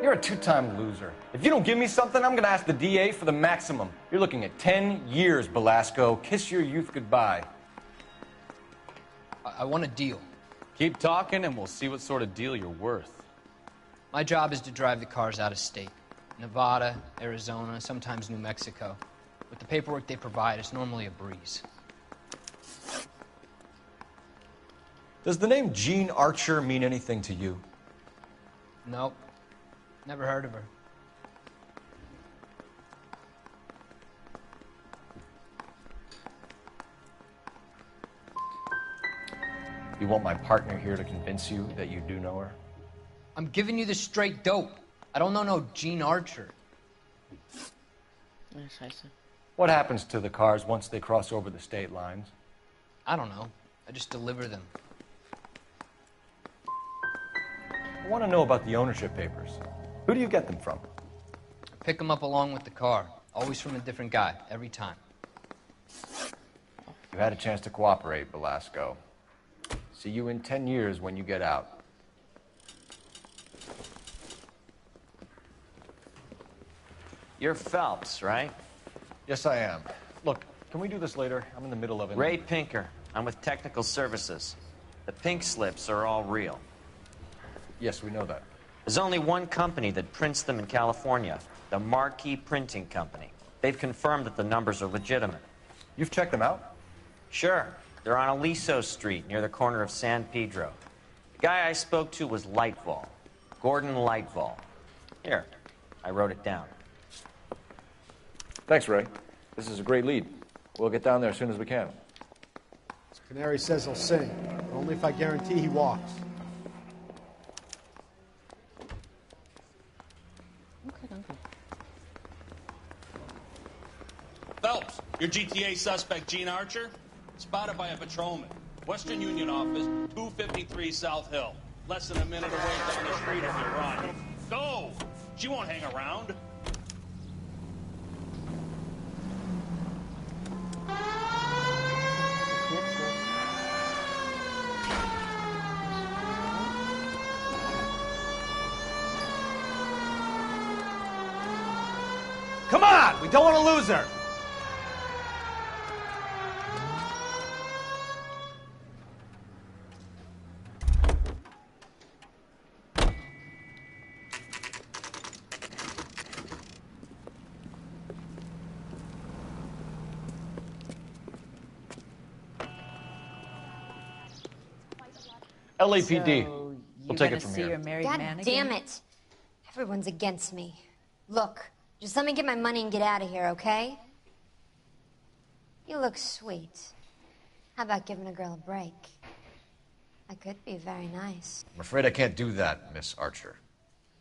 You're a two-time loser. If you don't give me something, I'm gonna ask the DA for the maximum. You're looking at 10 years, Belasco. Kiss your youth goodbye. I want a deal. Keep talking and we'll see what sort of deal you're worth. My job is to drive the cars out of state. Nevada, Arizona, sometimes New Mexico. With the paperwork they provide, it's normally a breeze. Does the name Jean Archer mean anything to you? Nope. Never heard of her. You want my partner here to convince you that you do know her? I'm giving you the straight dope. I don't know no Jean Archer. Ja, scheiße. What happens to the cars once they cross over the state lines? I don't know. I just deliver them. I want to know about the ownership papers. Who do you get them from? I pick them up along with the car. Always from a different guy, every time. You had a chance to cooperate, Belasco. See you in 10 years when you get out. You're Phelps, right? Yes, I am. Look, can we do this later? I'm in the middle of it. Ray Pinker. I'm with Technical Services. The pink slips are all real. Yes, we know that. There's only one company that prints them in California, the Marquee Printing Company. They've confirmed that the numbers are legitimate. You've checked them out? Sure. They're on Aliso Street, near the corner of San Pedro. The guy I spoke to was Lightval. Gordon Lightval. Here, I wrote it down. Thanks, Ray. This is a great lead. We'll get down there as soon as we can. Canary says he'll sing, but only if I guarantee he walks. Okay, danke. Phelps, your GTA suspect, Gene Archer, spotted by a patrolman. Western Union office, 253 South Hill. Less than a minute away down the street if you run. Go! She won't hang around. on! We don't want to lose her! LAPD. So We'll take it from see here. your married God man damn again? it. Everyone's against me. Look, just let me get my money and get out of here, okay? You look sweet. How about giving a girl a break? I could be very nice. I'm afraid I can't do that, Miss Archer.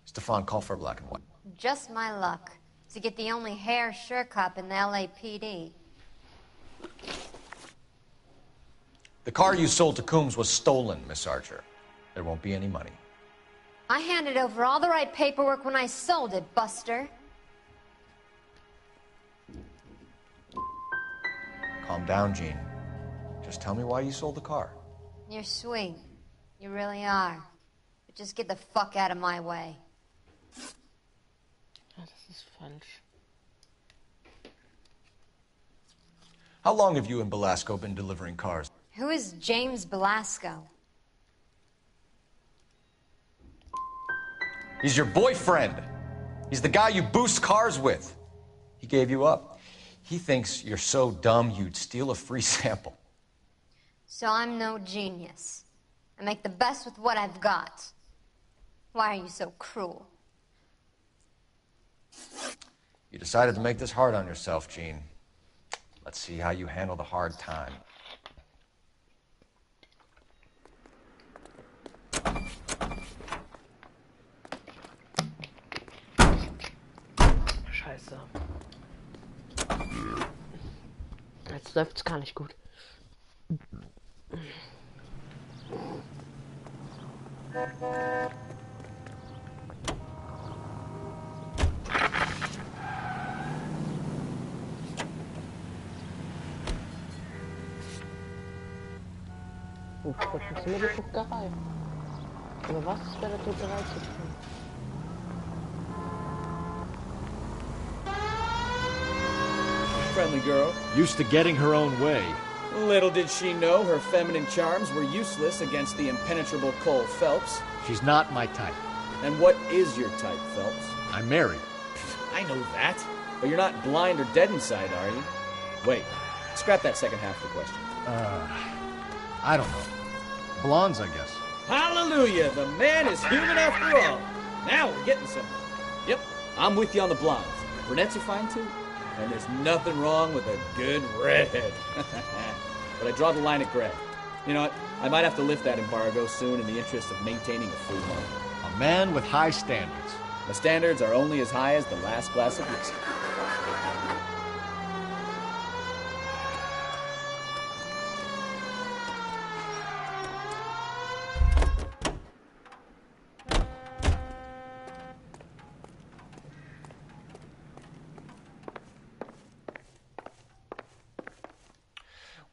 Stefan, call for black and white. Just my luck to get the only hair sure cop in the LAPD. The car you sold to Coombs was stolen, Miss Archer. There won't be any money. I handed over all the right paperwork when I sold it, Buster. Calm down, Jean. Just tell me why you sold the car. You're sweet. You really are. But just get the fuck out of my way. Das ist falsch. How long have you and Belasco been delivering cars? Who is James Belasco? He's your boyfriend. He's the guy you boost cars with. He gave you up. He thinks you're so dumb you'd steal a free sample. So I'm no genius. I make the best with what I've got. Why are you so cruel? You decided to make this hard on yourself, Jean. Let's see how you handle the hard time. Scheiße. Jetzt läuft's gar nicht gut. Gucken Sie mal die Druckerei. Aber was ist bei der Druckerei zu tun? Friendly girl. Used to getting her own way. Little did she know her feminine charms were useless against the impenetrable Cole Phelps. She's not my type. And what is your type, Phelps? I'm married. I know that. But you're not blind or dead inside, are you? Wait, scrap that second half of the question. I don't know. Blondes, I guess. Hallelujah! The man is human after all. Now we're getting somewhere. Yep, I'm with you on the blondes. Brunettes are fine too. And there's nothing wrong with a good redhead. But I draw the line at gray. You know what? I might have to lift that embargo soon in the interest of maintaining a free market. A man with high standards. The standards are only as high as the last glass of whiskey.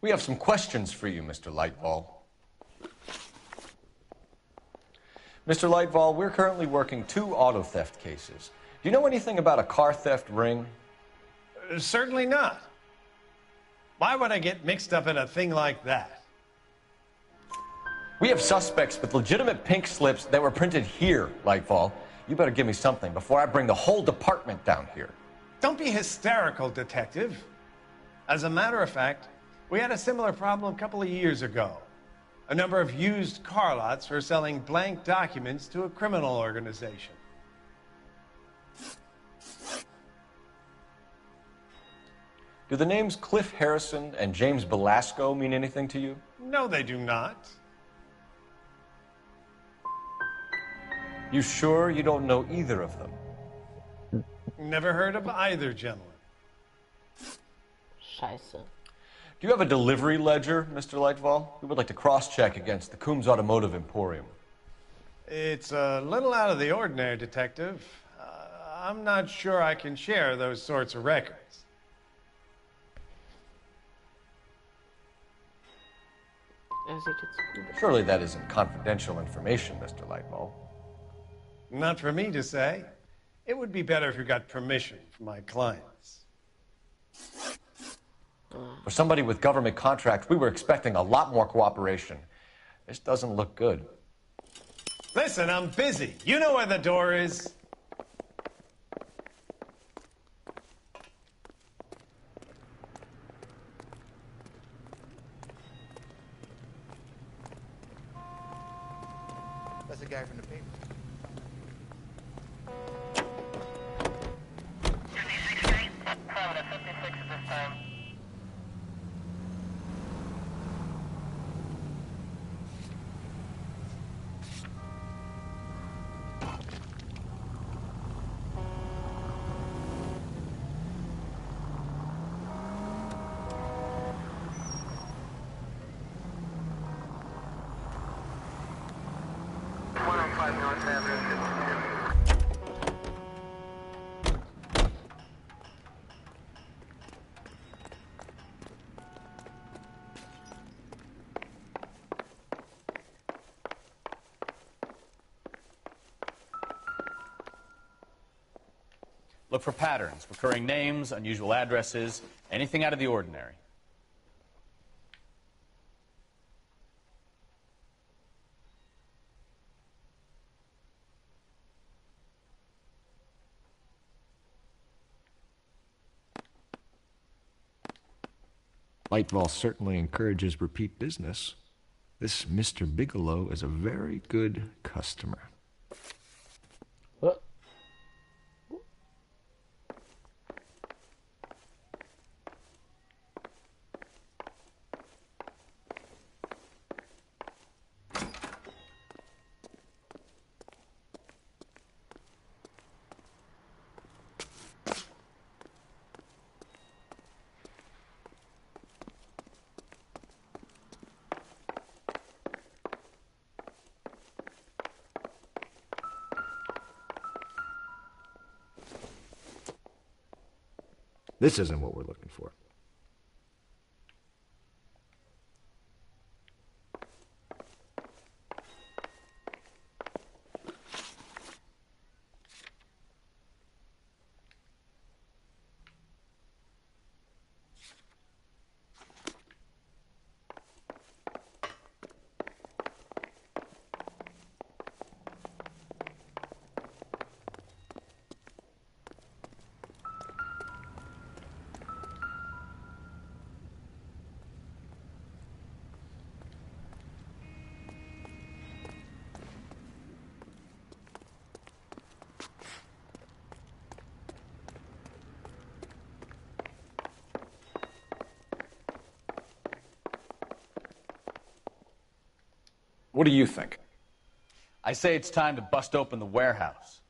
We have some questions for you, Mr. Lightball. Mr. Lightball, we're currently working 2 auto theft cases. Do you know anything about a car theft ring? Certainly not. Why would I get mixed up in a thing like that? We have suspects with legitimate pink slips that were printed here, Lightball. You better give me something before I bring the whole department down here. Don't be hysterical, Detective. As a matter of fact, we had a similar problem a couple of years ago. A number of used car lots were selling blank documents to a criminal organization. Do the names Cliff Harrison and James Belasco mean anything to you? No, they do not. You sure you don't know either of them? Never heard of either gentleman. Scheiße. Do you have a delivery ledger, Mr. Lightball? We would like to cross-check against the Coombs Automotive Emporium. It's a little out of the ordinary, Detective. I'm not sure I can share those sorts of records. Surely that isn't confidential information, Mr. Lightball. Not for me to say. It would be better if you got permission from my clients. For somebody with government contracts, we were expecting a lot more cooperation. This doesn't look good. Listen, I'm busy. You know where the door is. That's the guy from the paper. Look for patterns, recurring names, unusual addresses, anything out of the ordinary. Lightball certainly encourages repeat business. This Mr. Bigelow is a very good customer. What? This isn't what we're looking for. What do you think? I say it's time to bust open the warehouse.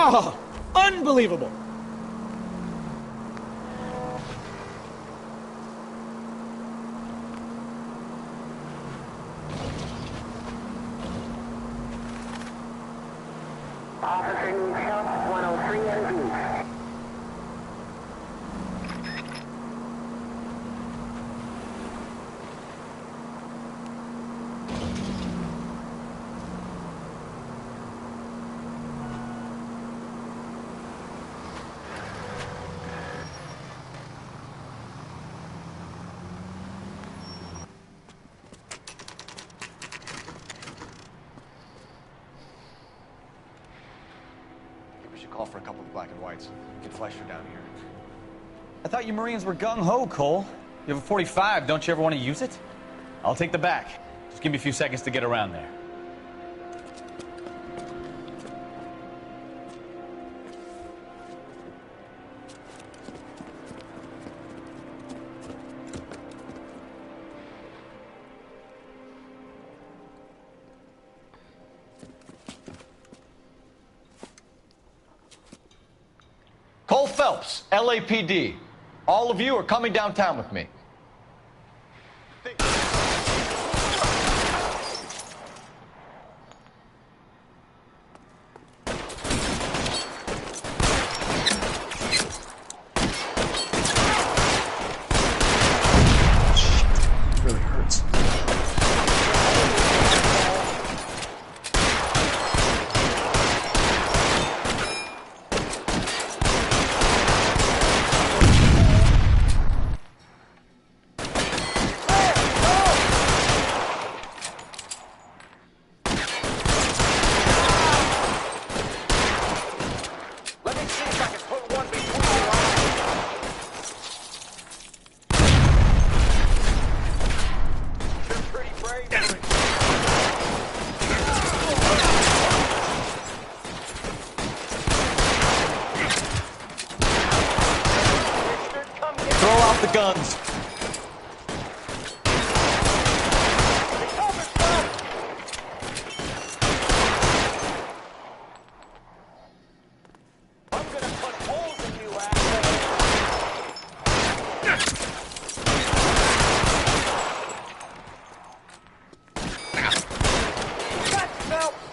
Oh, unbelievable! Officer needs help, 103 and B. Call for a couple of black and whites. Get Fleischer down here. I thought you Marines were gung-ho, Cole. You have a 45. Don't you ever want to use it? I'll take the back. Just give me a few seconds to get around there. Phelps, LAPD. All of you are coming downtown with me. Really hurts. Let me see if I can put one between your eyes. You're pretty brave. Throw out the guns. I'm gonna put holes in you, asshole. That's Phelps.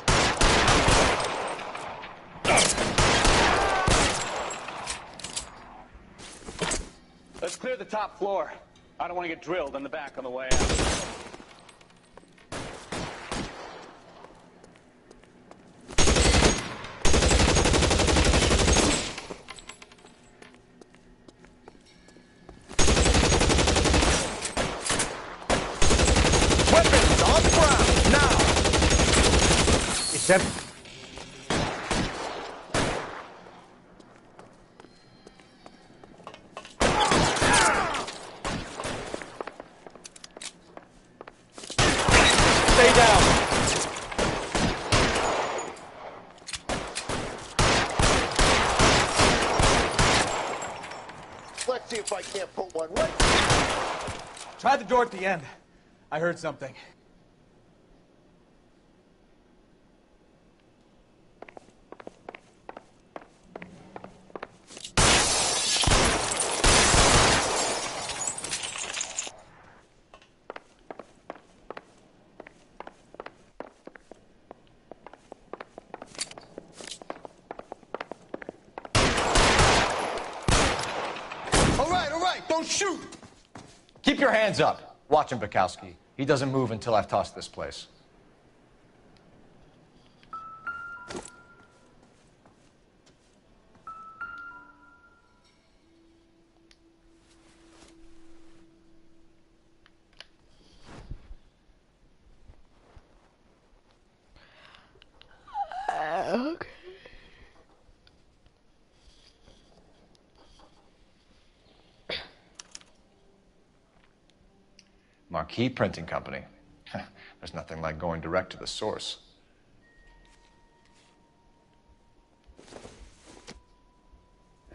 Let's clear the top floor. I don't want to get drilled in the back on the way out. Weapons on the ground, now. Except... Stay down. Let's see if I can't put one right. Try the door at the end. I heard something. All right, don't shoot. Keep your hands up. Watch him, Bukowski. He doesn't move until I've tossed this place. Okay. Marquee Printing Company. There's nothing like going direct to the source.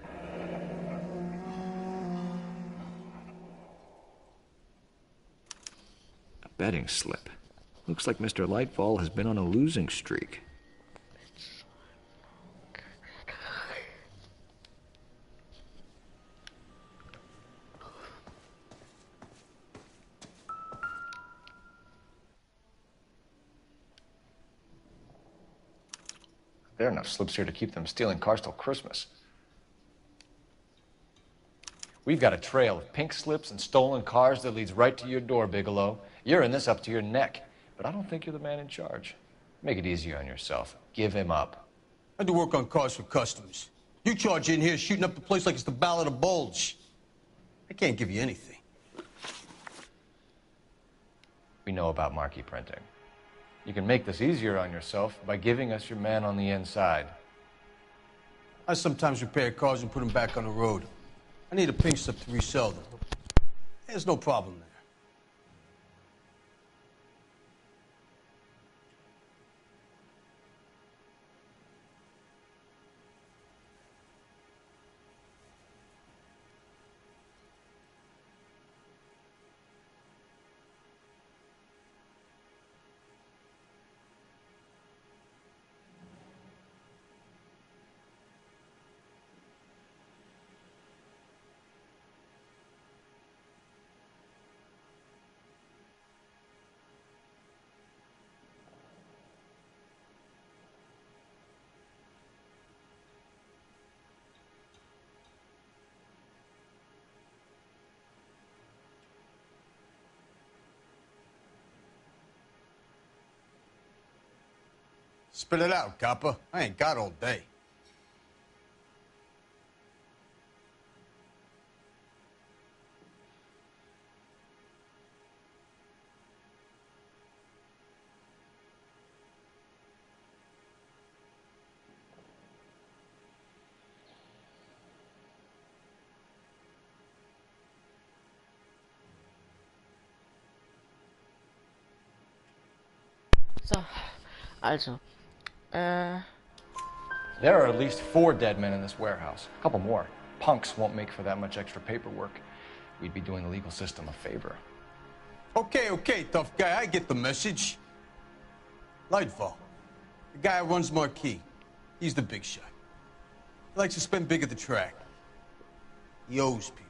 A betting slip. Looks like Mr. Lightfall has been on a losing streak. There are enough slips here to keep them stealing cars till Christmas. We've got a trail of pink slips and stolen cars that leads right to your door, Bigelow. You're in this up to your neck, but I don't think you're the man in charge. Make it easier on yourself. Give him up. I do work on cars for customers. You charge in here shooting up the place like it's the Ballad of Bulge. I can't give you anything. We know about marquee printing. You can make this easier on yourself by giving us your man on the inside. I sometimes repair cars and put them back on the road. I need a pink slip to resell them. There's no problem there. Spit it out, copper. I ain't got all day. So, also, There are at least 4 dead men in this warehouse. A couple more. Punks won't make for that much extra paperwork. We'd be doing the legal system a favor. Okay, tough guy. I get the message. Lightfall. The guy who runs Marquis. He's the big shot. He likes to spend big at the track. He owes people.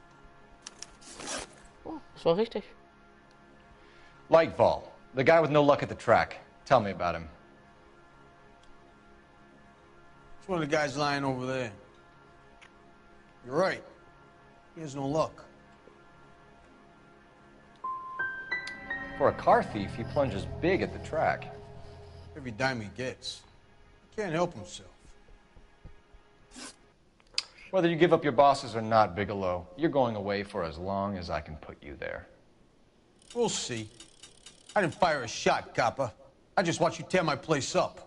oh, das war richtig. Lightfall. The guy with no luck at the track. Tell me about him. It's one of the guys lying over there. You're right. He has no luck. For a car thief, he plunges big at the track. Every dime he gets. He can't help himself. Whether you give up your bosses or not, Bigelow, you're going away for as long as I can put you there. We'll see. I didn't fire a shot, copper. I just watched you tear my place up.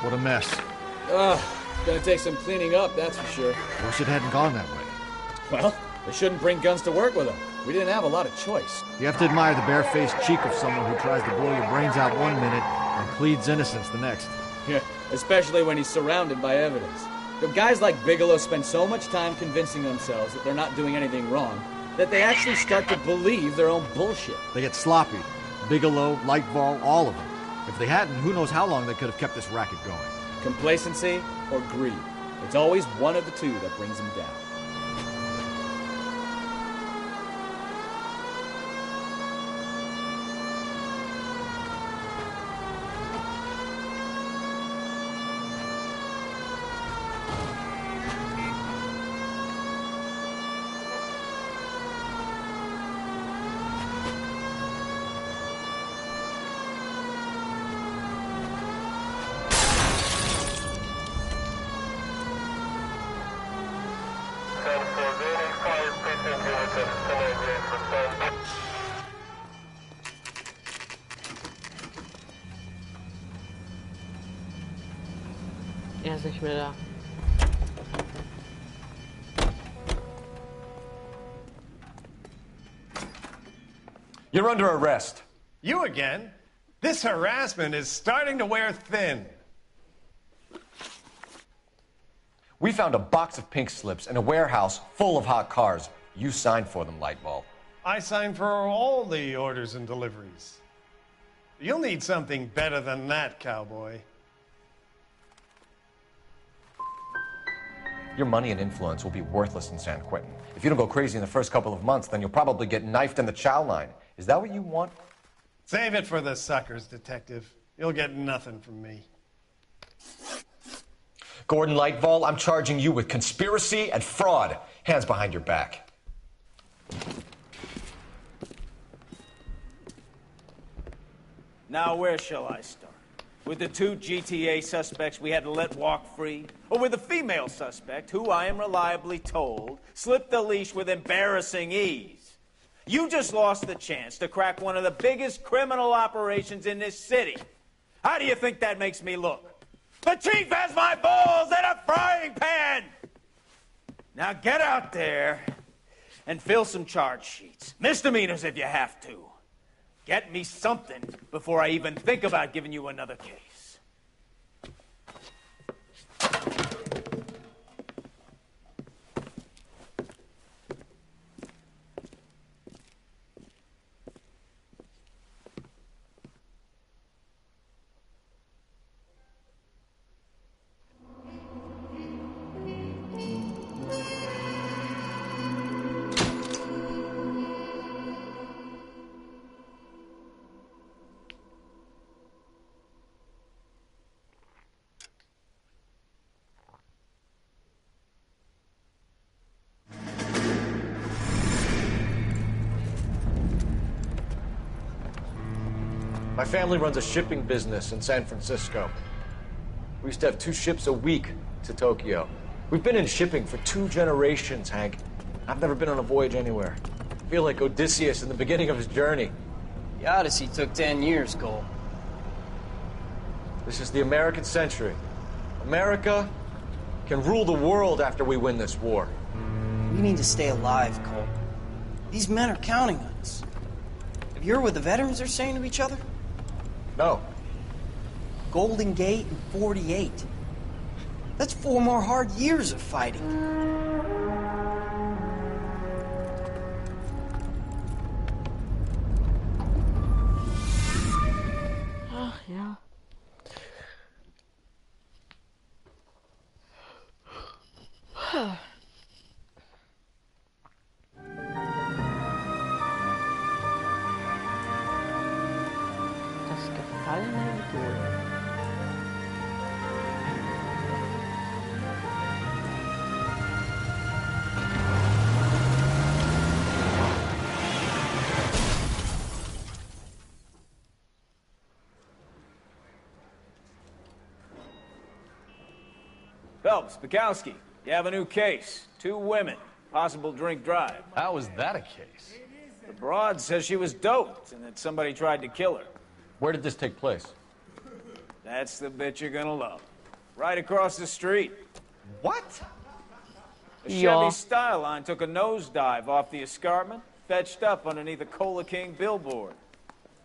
What a mess. Gonna take some cleaning up, that's for sure. Wish it hadn't gone that way. Well, they shouldn't bring guns to work with them. We didn't have a lot of choice. You have to admire the barefaced cheek of someone who tries to blow your brains out one minute and pleads innocence the next. Yeah, especially when he's surrounded by evidence. You know, guys like Bigelow spend so much time convincing themselves that they're not doing anything wrong that they actually start to believe their own bullshit. They get sloppy. Bigelow, Lightball, all of them. If they hadn't, who knows how long they could have kept this racket going. Complacency or greed. It's always one of the two that brings them down. Er ist nicht mehr da. You're under arrest. You again? This harassment is starting to wear thin. We found a box of pink slips in a warehouse full of hot cars. You signed for them, Lightball. I signed for all the orders and deliveries. You'll need something better than that, cowboy. Your money and influence will be worthless in San Quentin. If you don't go crazy in the first couple of months, then you'll probably get knifed in the chow line. Is that what you want? Save it for the suckers, Detective. You'll get nothing from me. Gordon Lightball, I'm charging you with conspiracy and fraud. Hands behind your back. Now, where shall I start? With the 2 GTA suspects we had to let walk free? Or with the female suspect, who I am reliably told, slipped the leash with embarrassing ease? You just lost the chance to crack one of the biggest criminal operations in this city. How do you think that makes me look? The chief has my balls in a frying pan! Now get out there and fill some charge sheets. Misdemeanors if you have to. Get me something before I even think about giving you another case. My family runs a shipping business in San Francisco. We used to have 2 ships a week to Tokyo. We've been in shipping for 2 generations, Hank. I've never been on a voyage anywhere. I feel like Odysseus in the beginning of his journey. The Odyssey took 10 years, Cole. This is the American century. America can rule the world after we win this war. We need to stay alive, Cole. These men are counting on us. Have you heard what the veterans are saying to each other? No. Golden Gate and 48. That's 4 more hard years of fighting. Ach ja. Das gefallene Idol. Phelps, Bukowski, you have a new case. 2 women, possible drink drive. How is that a case? The broad says she was doped and that somebody tried to kill her. Where did this take place? That's the bit you're gonna love. Right across the street. What? A Chevy Styline took a nosedive off the escarpment, fetched up underneath a Cola King billboard.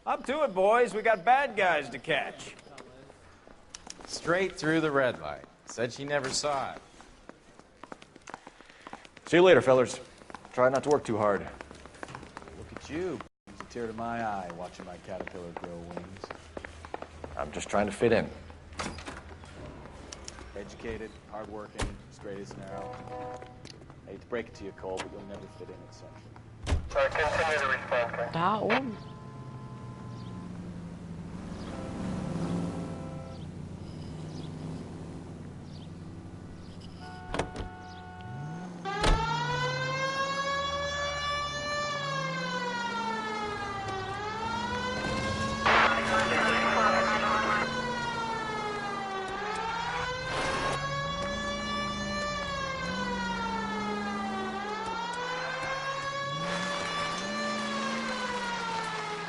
Up to it, boys. We got bad guys to catch. Straight through the red light. Said she never saw it. See you later, fellers. Try not to work too hard. Look at you. Brings a tear to my eye watching my caterpillar grow wings. I'm just trying to fit in. Educated, hardworking, straight as an arrow. I hate to break it to you, Cole, but you'll never fit in at Central. Continue to respond. Da oben.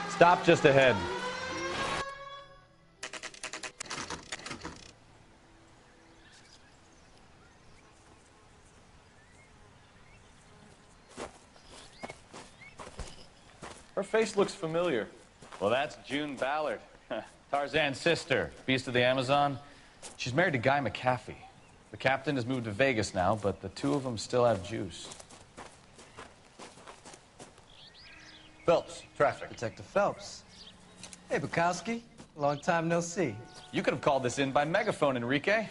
Stop just ahead. Her face looks familiar. Well, that's June Ballard, Tarzan's sister, beast of the Amazon. She's married to Guy McAfee. The captain has moved to Vegas now, but the 2 of them still have juice. Phelps, traffic. Detective Phelps. Hey, Bukowski. Long time no see. You could have called this in by megaphone, Enrique.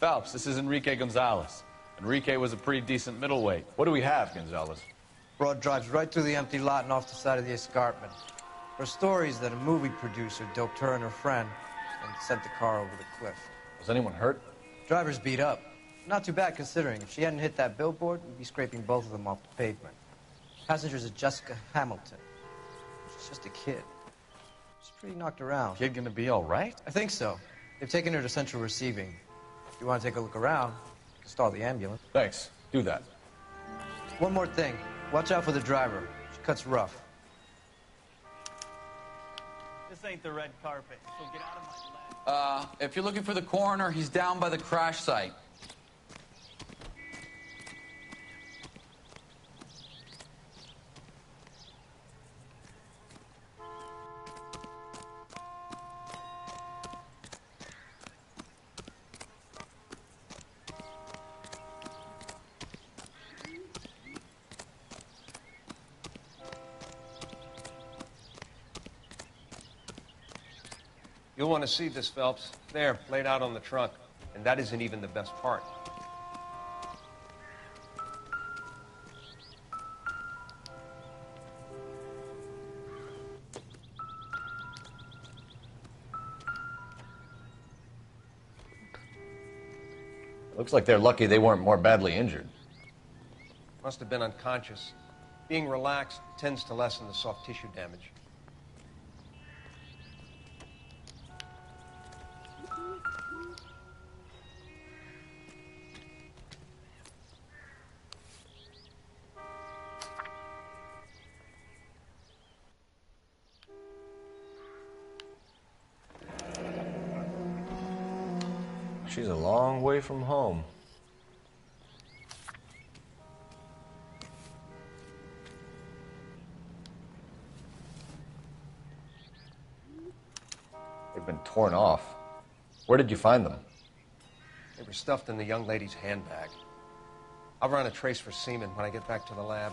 Phelps, this is Enrique Gonzalez. Enrique was a pretty decent middleweight. What do we have, Gonzalez? Broad drives right through the empty lot and off the side of the escarpment. Her story is that a movie producer doped her and her friend and sent the car over the cliff. Was anyone hurt? Driver's beat up. Not too bad considering. If she hadn't hit that billboard, we'd be scraping both of them off the pavement. Passenger's a Jessica Hamilton. She's just a kid. She's pretty knocked around. Kid gonna be all right? I think so. They've taken her to Central Receiving. If you want to take a look around, you can stall the ambulance. Thanks. Do that. One more thing. Watch out for the driver. She haircut's rough. This ain't the red carpet, so get out of my lane. If you're looking for the coroner, he's down by the crash site. You'll want to see this, Phelps. There, laid out on the trunk. And that isn't even the best part. Looks like they're lucky they weren't more badly injured. Must have been unconscious. Being relaxed tends to lessen the soft tissue damage. She's a long way from home. They've been torn off. Where did you find them? They were stuffed in the young lady's handbag. I'll run a trace for semen when I get back to the lab.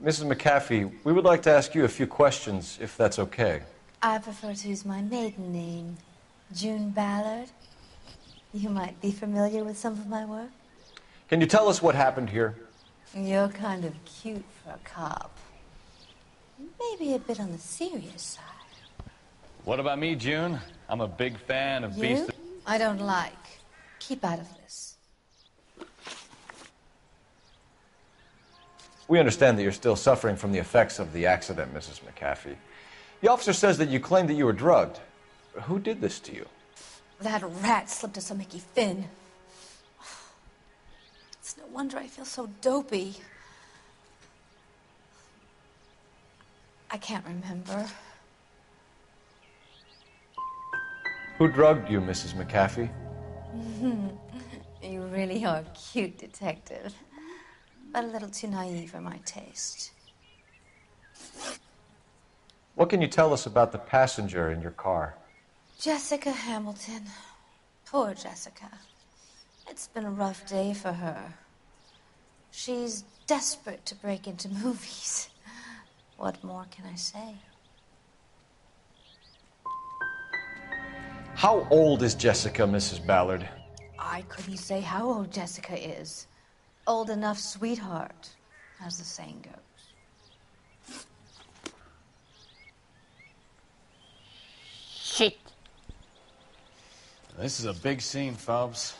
Mrs. McAfee, we would like to ask you a few questions, if that's okay. I prefer to use my maiden name, June Ballard. You might be familiar with some of my work. Can you tell us what happened here? You're kind of cute for a cop. Maybe a bit on the serious side. What about me, June? I'm a big fan of Beast. I don't like. Keep out of this. We understand that you're still suffering from the effects of the accident, Mrs. McAfee. The officer says that you claimed that you were drugged. Who did this to you? That rat slipped us a Mickey Finn. It's no wonder I feel so dopey. I can't remember. Who drugged you, Mrs. McAfee? You really are a cute detective, but a little too naive for my taste. What can you tell us about the passenger in your car? Jessica Hamilton. Poor Jessica. It's been a rough day for her. She's desperate to break into movies. What more can I say? How old is Jessica, Mrs. Ballard? I couldn't say how old Jessica is. Old enough, sweetheart, as the saying goes. Shit. This is a big scene, Phelps.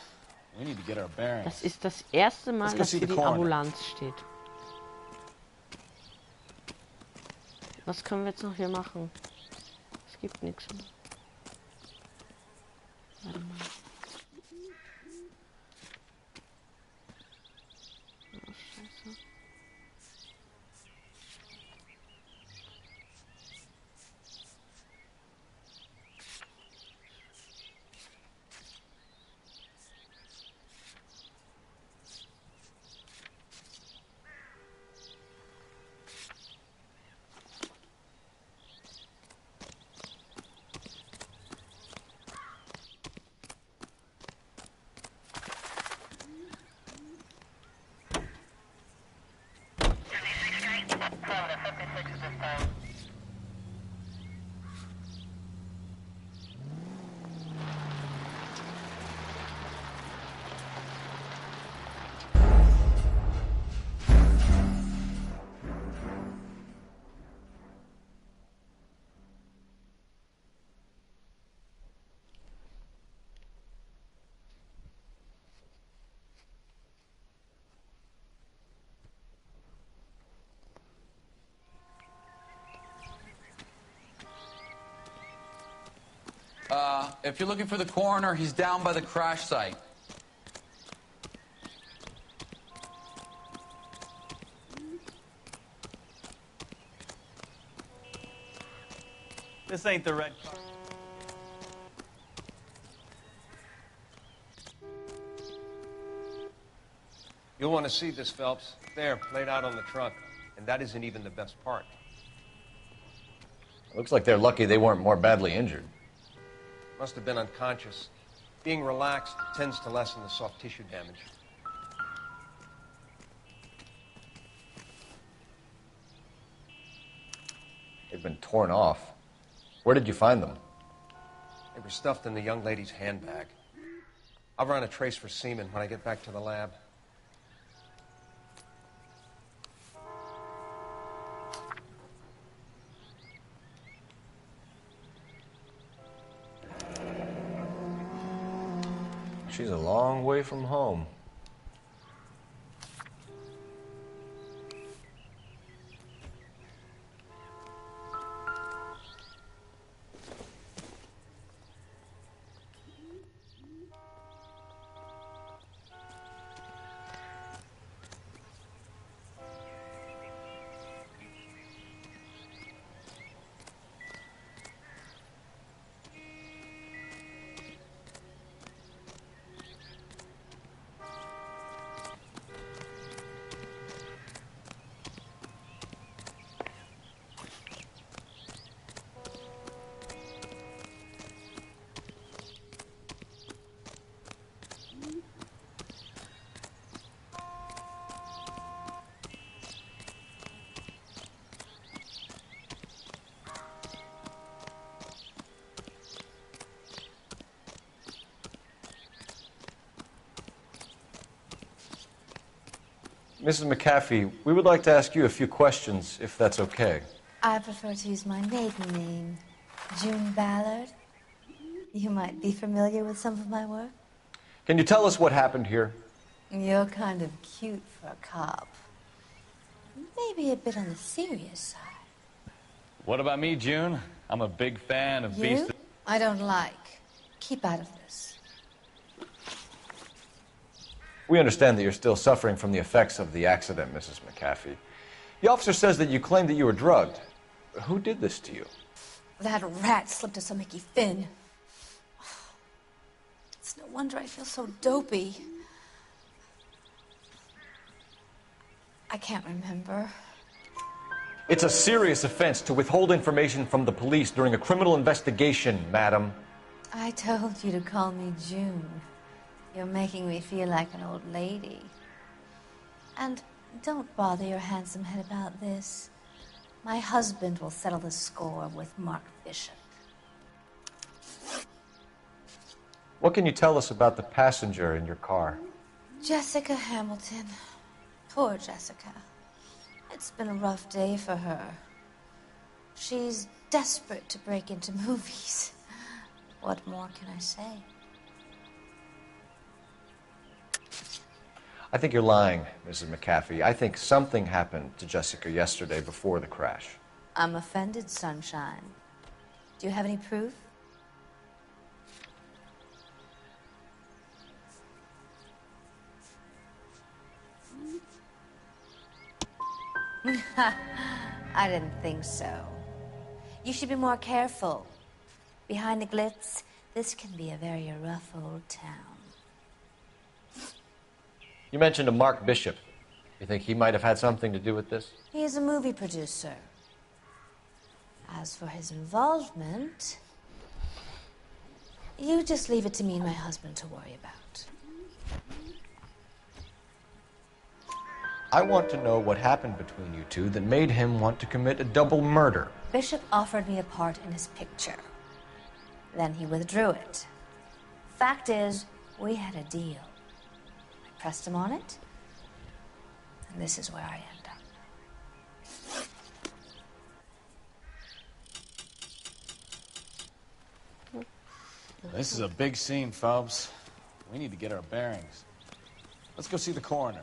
We need to get our bearings. Das ist das erste Mal, Let's go dass see hier the die coroner. Ambulanz steht. Was können wir jetzt noch hier machen? Es gibt nichts mehr. Warte mal. Oh, Scheiße. If you're looking for the coroner, he's down by the crash site. This ain't the red car. You'll want to see this, Phelps. There, laid out on the trunk. And that isn't even the best part. Looks like they're lucky they weren't more badly injured. Must have been unconscious. Being relaxed tends to lessen the soft tissue damage. They've been torn off. Where did you find them? They were stuffed in the young lady's handbag. I'll run a trace for semen when I get back to the lab. She's a long way from home. Mrs. McAfee, we would like to ask you a few questions, if that's okay. I prefer to use my maiden name, June Ballard. You might be familiar with some of my work. Can you tell us what happened here? You're kind of cute for a cop. Maybe a bit on the serious side. What about me, June? I'm a big fan of Beast. I don't like. Keep out of this. We understand that you're still suffering from the effects of the accident, Mrs. McAfee. The officer says that you claimed that you were drugged. Who did this to you? That rat slipped us a Mickey Finn. It's no wonder I feel so dopey. I can't remember. It's a serious offense to withhold information from the police during a criminal investigation, madam. I told you to call me June. You're making me feel like an old lady. And don't bother your handsome head about this. My husband will settle the score with Mark Bishop. What can you tell us about the passenger in your car? Jessica Hamilton. Poor Jessica. It's been a rough day for her. She's desperate to break into movies. What more can I say? I think you're lying, Mrs. McAfee. I think something happened to Jessica yesterday before the crash. I'm offended, Sunshine. Do you have any proof? I didn't think so. You should be more careful. Behind the glitz, this can be a very rough old town. You mentioned a Mark Bishop. You think he might have had something to do with this? He is a movie producer. As for his involvement, you just leave it to me and my husband to worry about. I want to know what happened between you two that made him want to commit a double murder. Bishop offered me a part in his picture. Then he withdrew it. Fact is, we had a deal. I pressed him on it, and this is where I end up. This is a big scene, Phelps. We need to get our bearings. Let's go see the coroner.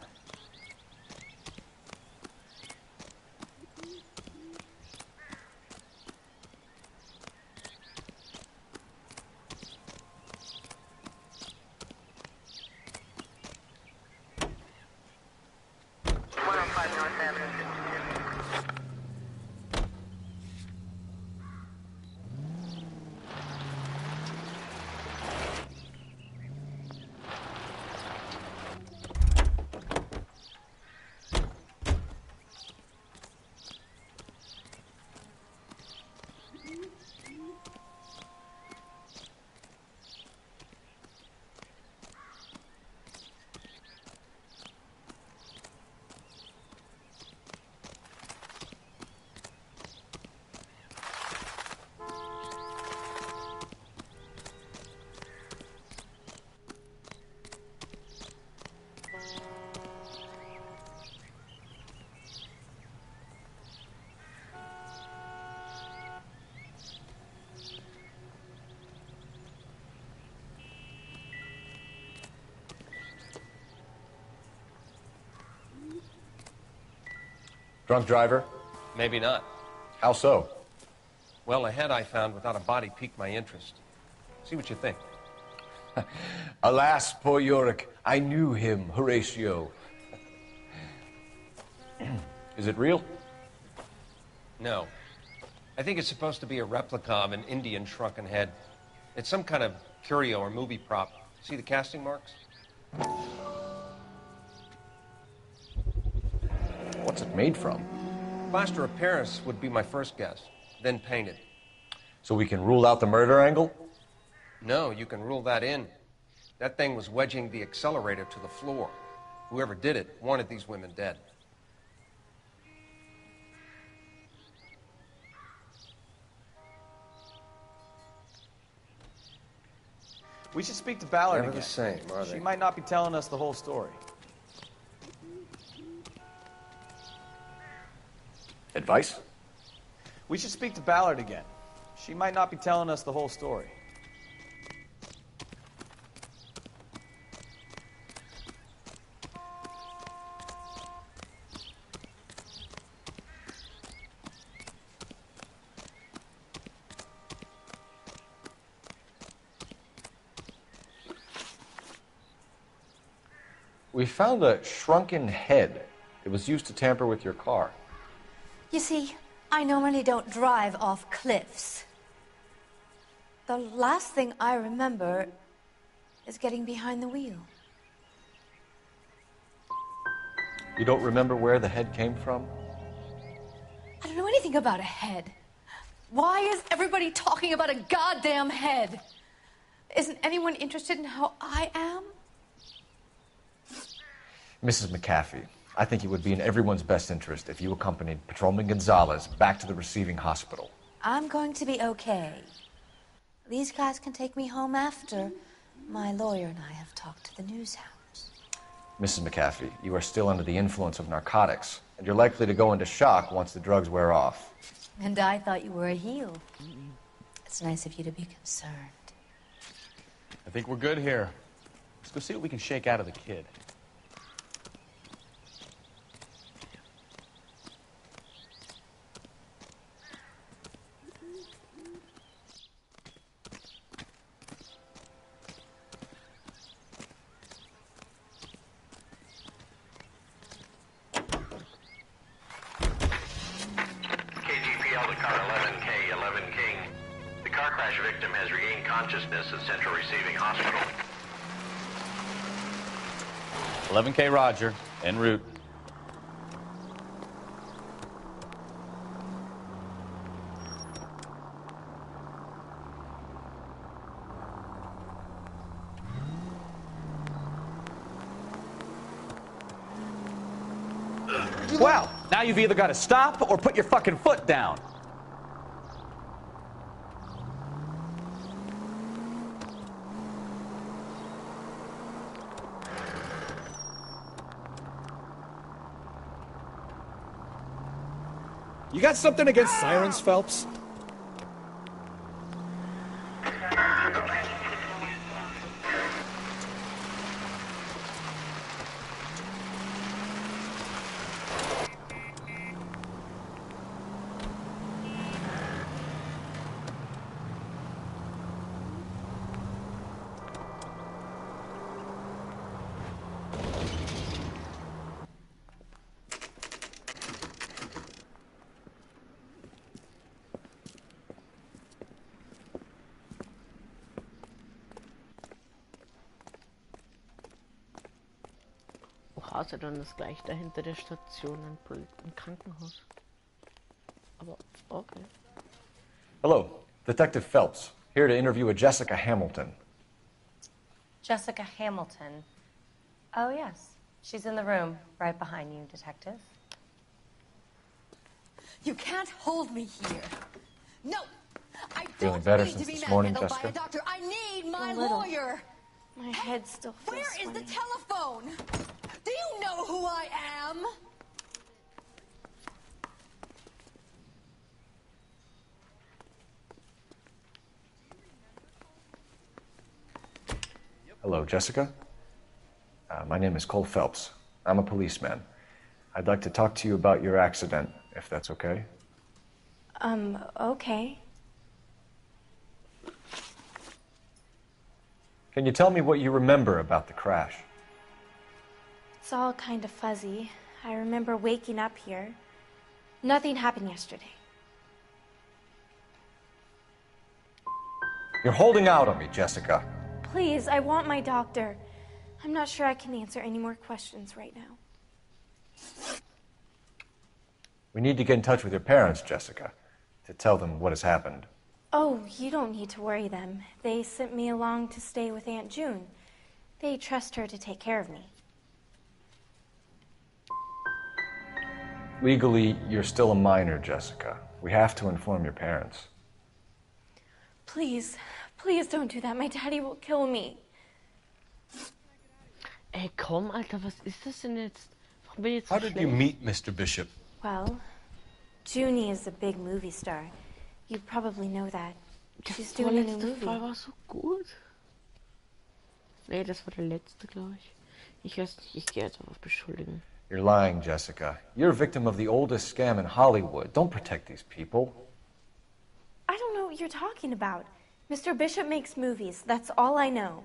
Drunk driver? Maybe not. How so? Well, the head I found without a body piqued my interest. See what you think. Alas, poor Yorick, I knew him, Horatio. Is it real? No. I think it's supposed to be a replica of an Indian shrunken head. It's some kind of curio or movie prop. See the casting marks? What's it made from? Plaster of Paris would be my first guess, then painted. So we can rule out the murder angle? No, you can rule that in. That thing was wedging the accelerator to the floor. Whoever did it wanted these women dead. We should speak to Ballard Never again. the same, are they? She might not be telling us the whole story. Advice? We should speak to Ballard again. She might not be telling us the whole story. We found a shrunken head. It was used to tamper with your car. You see, I normally don't drive off cliffs. The last thing I remember is getting behind the wheel. You don't remember where the head came from? I don't know anything about a head. Why is everybody talking about a goddamn head? Isn't anyone interested in how I am? Mrs. McAfee, I think it would be in everyone's best interest if you accompanied Patrolman Gonzalez back to the receiving hospital. I'm going to be okay. These guys can take me home after my lawyer and I have talked to the news hounds. Mrs. McAfee, you are still under the influence of narcotics, and you're likely to go into shock once the drugs wear off. And I thought you were a heel. It's nice of you to be concerned. I think we're good here. Let's go see what we can shake out of the kid. KGPL to car 11K, 11 King. The car crash victim has regained consciousness at Central Receiving Hospital. 11K Roger, en route. Well, now you've either got to stop or put your fucking foot down. You got something against sirens, Phelps? Wo ist er dann das gleich dahinter der Station im Krankenhaus? Aber okay. Hello, Detective Phelps, here to interview a Jessica Hamilton. Jessica Hamilton. Oh, yes. She's in the room right behind you, Detective. You can't hold me here. No! I Feeling don't better need since to be this morning, manhandled by Jessica? a doctor. I need my A little. lawyer. My head still feels Where is the swimming. telephone? Do you know who I am? Hello, Jessica. My name is Cole Phelps. I'm a policeman. I'd like to talk to you about your accident, if that's okay. Okay. Can you tell me what you remember about the crash? It's all kind of fuzzy. I remember waking up here. Nothing happened yesterday. You're holding out on me, Jessica. Please, I want my doctor. I'm not sure I can answer any more questions right now. We need to get in touch with your parents, Jessica, to tell them what has happened. Oh, you don't need to worry them. They sent me along to stay with Aunt June. They trust her to take care of me. Legally, you're still a minor, Jessica. We have to inform your parents. Please, please don't do that. My daddy will kill me. Ey, komm, Alter, was ist das denn jetzt? Warum bin ich jetzt so How did you schlecht? meet Mr. Bishop? Well, Junie is a big movie star. You probably know that. She's doing a new Vorletzte movie. Fall war so gut. Nee, das war der letzte, glaube ich. Ich weiß nicht, ich gehe jetzt auf beschuldigen. You're lying, Jessica. You're a victim of the oldest scam in Hollywood. Don't protect these people. I don't know what you're talking about. Mr. Bishop makes movies. That's all I know.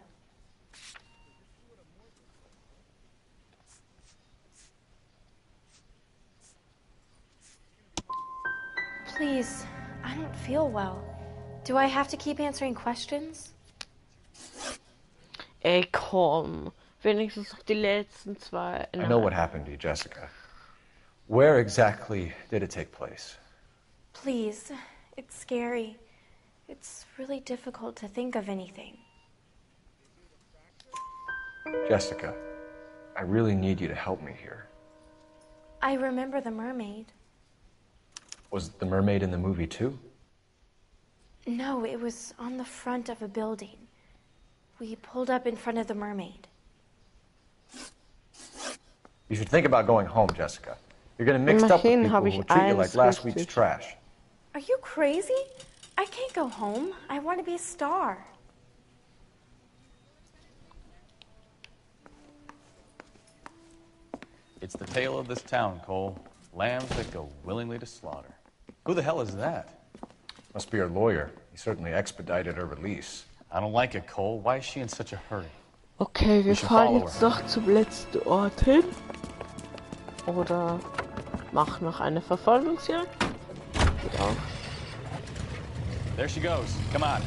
Please, I don't feel well. Do I have to keep answering questions? Ey, komm. Wenigstens noch die letzten zwei. I know what happened to you, Jessica. Where exactly did it take place? Please, it's scary. It's really difficult to think of anything. Jessica, I really need you to help me here. I remember the mermaid. Was the mermaid in the movie too? No, it was on the front of a building. We pulled up in front of the mermaid. You should think about going home, Jessica. You're getting mixed up with Immerhin people habe who ich will treat you like eins last week's richtig. trash. Are you crazy? I can't go home. I want to be a star. It's the tale of this town, Cole. Lambs that go willingly to slaughter. Who the hell is that? Must be her lawyer. He certainly expedited her release. I don't like it, Cole. Why is she in such a hurry? Okay, wir should fahren follow jetzt her. doch zum letzten Ort hin. Oder machen noch eine Verfolgungsjagd. Geht auch. There she goes. Come on.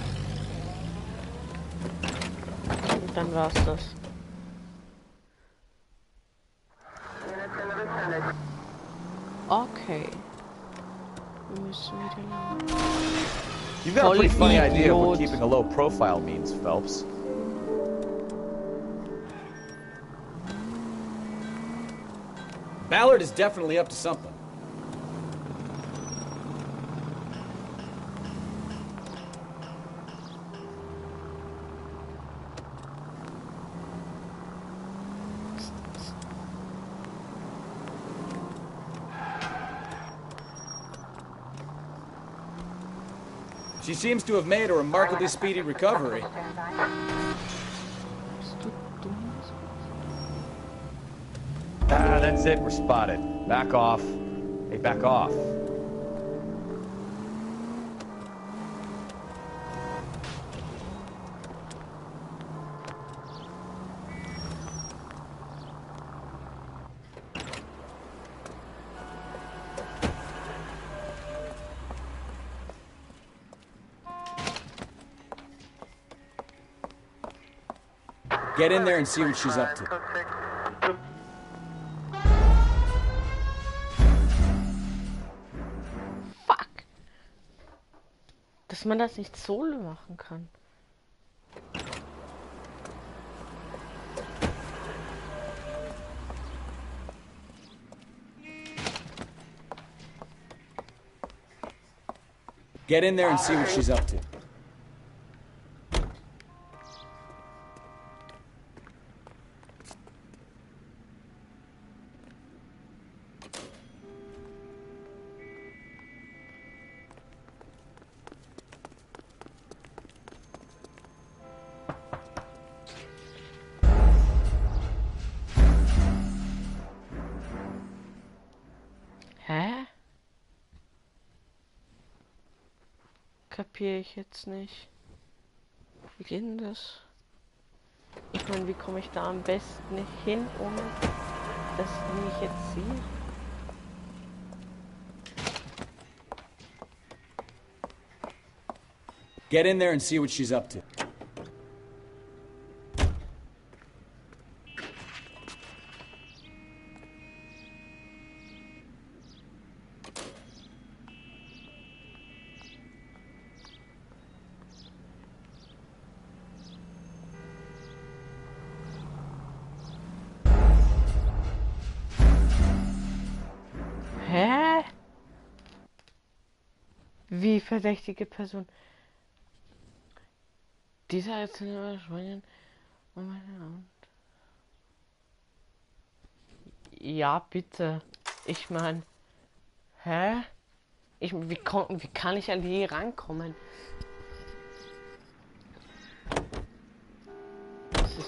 Und dann war's das. Okay. Wir müssen wieder lang. You've got a pretty funny idea of what Vollidiot. keeping a low profile means, Phelps. Ballard is definitely up to something. She seems to have made a remarkably speedy recovery. Ah, that's it. We're spotted. Back off. Hey, back off. Get in there and see what she's up to. Dass man das nicht solo machen kann. Get in there and see what she's up to. kapiere ich jetzt nicht. Wie geht denn das? Ich meine, wie komme ich da am besten nicht hin, ohne dass die mich jetzt sehen? Get in there and see what she's up to. Hä? Wie verdächtige Person? Dieser jetzt in Spanien. Ja, bitte. Ich meine, hä? Wie kann ich an die rankommen?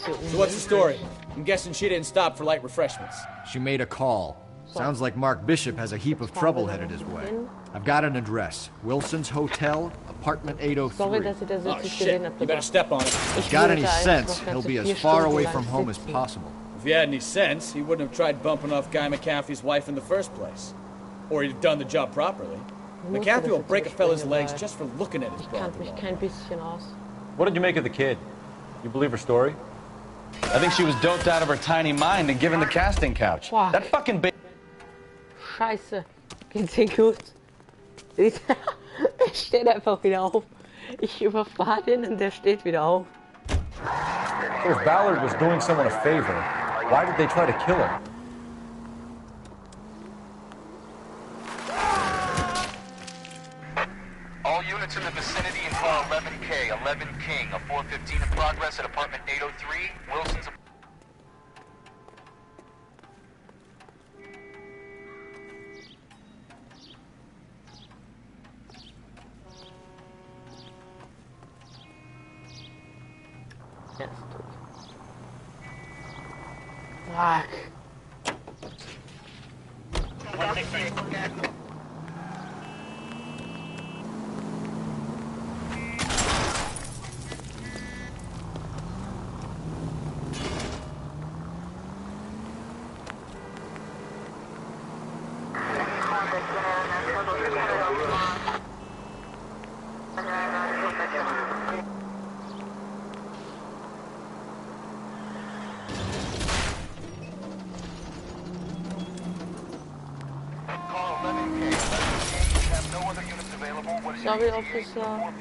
So what's the story? I'm guessing she didn't stop for light refreshments. She made a call. Sounds like Mark Bishop has a heap of trouble headed his way. I've got an address. Wilson's Hotel, apartment 803. Oh shit, you better step on it. If he's got any sense, he'll be as far away from home as possible. If he had any sense, he wouldn't have tried bumping off Guy McAfee's wife in the first place. Or he'd have done the job properly. McAfee will break a fella's legs just for looking at his broad. What did you make of the kid? You believe her story? I think she was doped out of her tiny mind and given the casting couch. Wow. That fucking bitch. Scheiße. Geht's dir gut? Er steht einfach wieder auf. Ich überfahre den und der steht wieder auf. So if Ballard was doing someone a favor, why did they try to kill her? All units in the vicinity and call 11K, 11 King, a 415 in progress at apartment 803, Wilson's. Fuck. Sorry, Officer.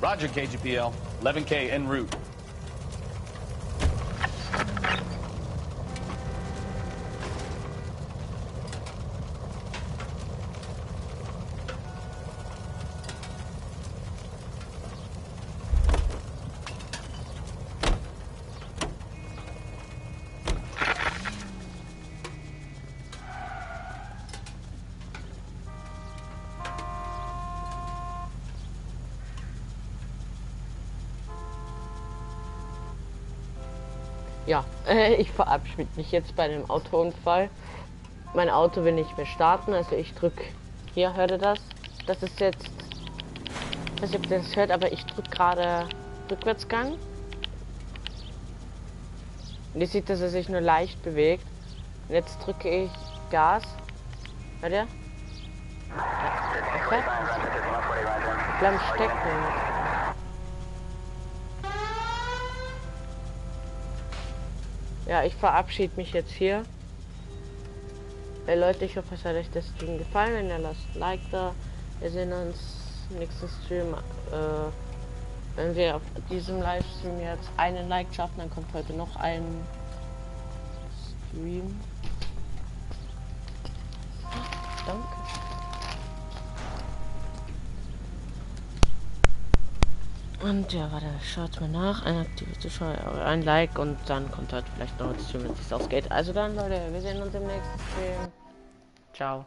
Roger, KGPL. 11K en route. Ja, ich verabschiede mich jetzt bei dem Autounfall. Mein Auto will nicht mehr starten, also ich drücke. Hier, hört ihr das? Das ist jetzt. Ich weiß nicht, ob ihr das hört, aber ich drücke gerade Rückwärtsgang. Und ihr seht, dass er sich nur leicht bewegt. Und jetzt drücke ich Gas. Hört ihr? Okay. Bleiben stecken. Ja, ich verabschiede mich jetzt hier. Leute, ich hoffe, es hat euch das Ding gefallen. Wenn ihr lasst ein Like da. Wir sehen uns im nächsten Stream. Wenn wir auf diesem Livestream jetzt einen Like schaffen, dann kommt heute noch ein Stream. Danke. Und ja, warte, schaut mal nach. Ein aktiver Zuschauer, ein Like und dann kommt heute vielleicht noch ein Stream, wenn es ausgeht. Also dann, Leute, wir sehen uns im nächsten Stream. Ciao.